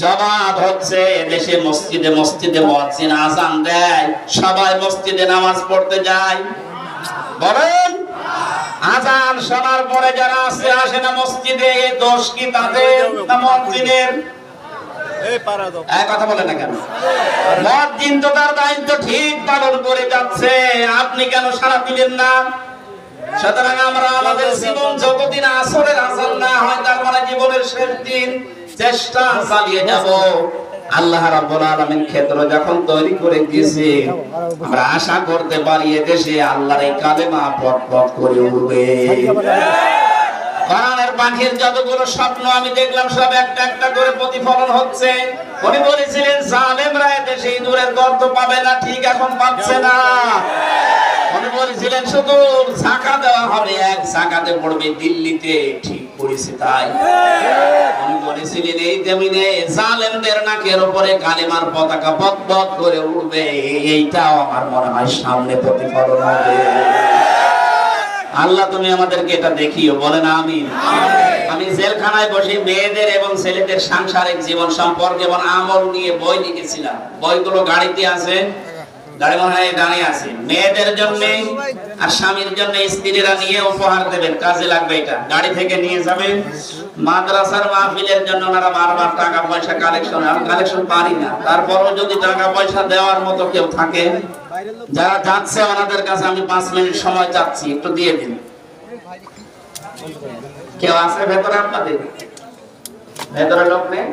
জবাব হচ্ছে, এদেশে মসজিদে মসজিদে মুয়াজ্জিন আযান দেয়, সবাই মসজিদে নামাজ পড়তে যায়। বলেন, আযান শোনার পরে যারা আসে না মসজিদে, দোষ কি তাদের না মুয়াজ্জিনের? কথা বলেন না কেন? মুয়াজ্জিন তো তার দায়িত্ব ঠিক পালন করে যাচ্ছে, আপনি কেন সাড়া দিলেন না? সুতরাং আমরা আমাদের জীবন যতদিন আসরের আযান না হয়, তার মানে জীবনের শেষ দিন, চেষ্টা চালিয়ে যাব। আল্লাহ রাব্বুল আলামিন ক্ষেত্র যখন তৈরি করে দিয়েছে, আমরা আশা করতে পারি এদেশে আল্লাহর এই কালেমা পথ পথ করে উঠবে। কোরআনের পাখির যতগুলো স্বপ্ন আমি দেখলাম, সব একটা একটা করে প্রতিফলন হচ্ছে। উনি বলেছিলেন জালেমরা এদেশে ইঁদুরের গর্ত পাবে না, ঠিক এখন পাচ্ছে না। উনি বলেছিলেন শুধু ছাকা দেওয়া হবে, এক ছাকাতে পড়বে দিল্লিতে, ঠিক করেছে তাই। উনি বলেছিলেন এই জমিনে জালেমদের নাকের উপরে কালেমার পতাকা পথ পথ করে উঠবে, এইটাও আমার মনে হয় সামনে প্রতিফলন হবে। আল্লাহ তুমি আমাদেরকে এটা দেখিও, বলেন আমিন। আমি জেলখানায় বসে মেয়েদের এবং ছেলেদের সাংসারিক জীবন সম্পর্কে এবং আমল নিয়ে বই লিখেছিলাম। বইগুলো গাড়িতে আছে, গাড়ি মনে হয় দাঁড়িয়ে আছে। মেয়েদের জন্য আর স্বামীর জন্য স্ত্রীরা নিয়ে উপহার দেবেন, কাজে লাগবে এটা। গাড়ি থেকে নিয়ে যাবেন। মাদ্রাসার মাহফিলের জন্য ওনারা বারবার টাকা পয়সা কালেকশন পারি না, তারপরও যদি টাকা পয়সা দেওয়ার মতো কেউ থাকে, যারা যাচ্ছে ওনাদের কাছে আমি 5 মিনিট সময় চাচ্ছি, একটু দিয়ে দিন। কেউ আছে ভেতরে আপনাদের? ভেতরে লোক নেই?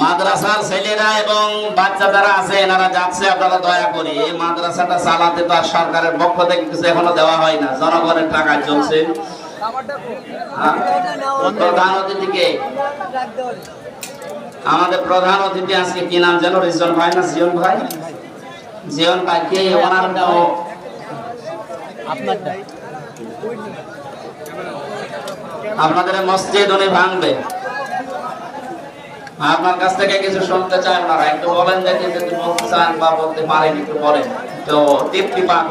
মাদ্রাসার ছেলেরা এবং বাচ্চা যারা আছে এনারা যাচ্ছে, আপনারা দয়া করে এই মাদ্রাসাটা চালাতে তো আর সরকারের পক্ষ থেকে কিছু এখনো দেওয়া হয় না, জনগণের টাকায় চলছে। প্রধান অতিথিকে, আমাদের প্রধান অতিথি আজকে কি নাম যেন? রিজন ভাই না জিয়ন ভাই? জিয়ন ভাই কে? ওনার আপনাদের মসজিদ উনি ভাঙবে, আপনার কাছ থেকে কিছু শুনতে চাই ওনারা, একটু বলেন দেখি যদি বলতে চান বা বলতে পারেন একটু বলেন, তো তৃপ্তি পাক।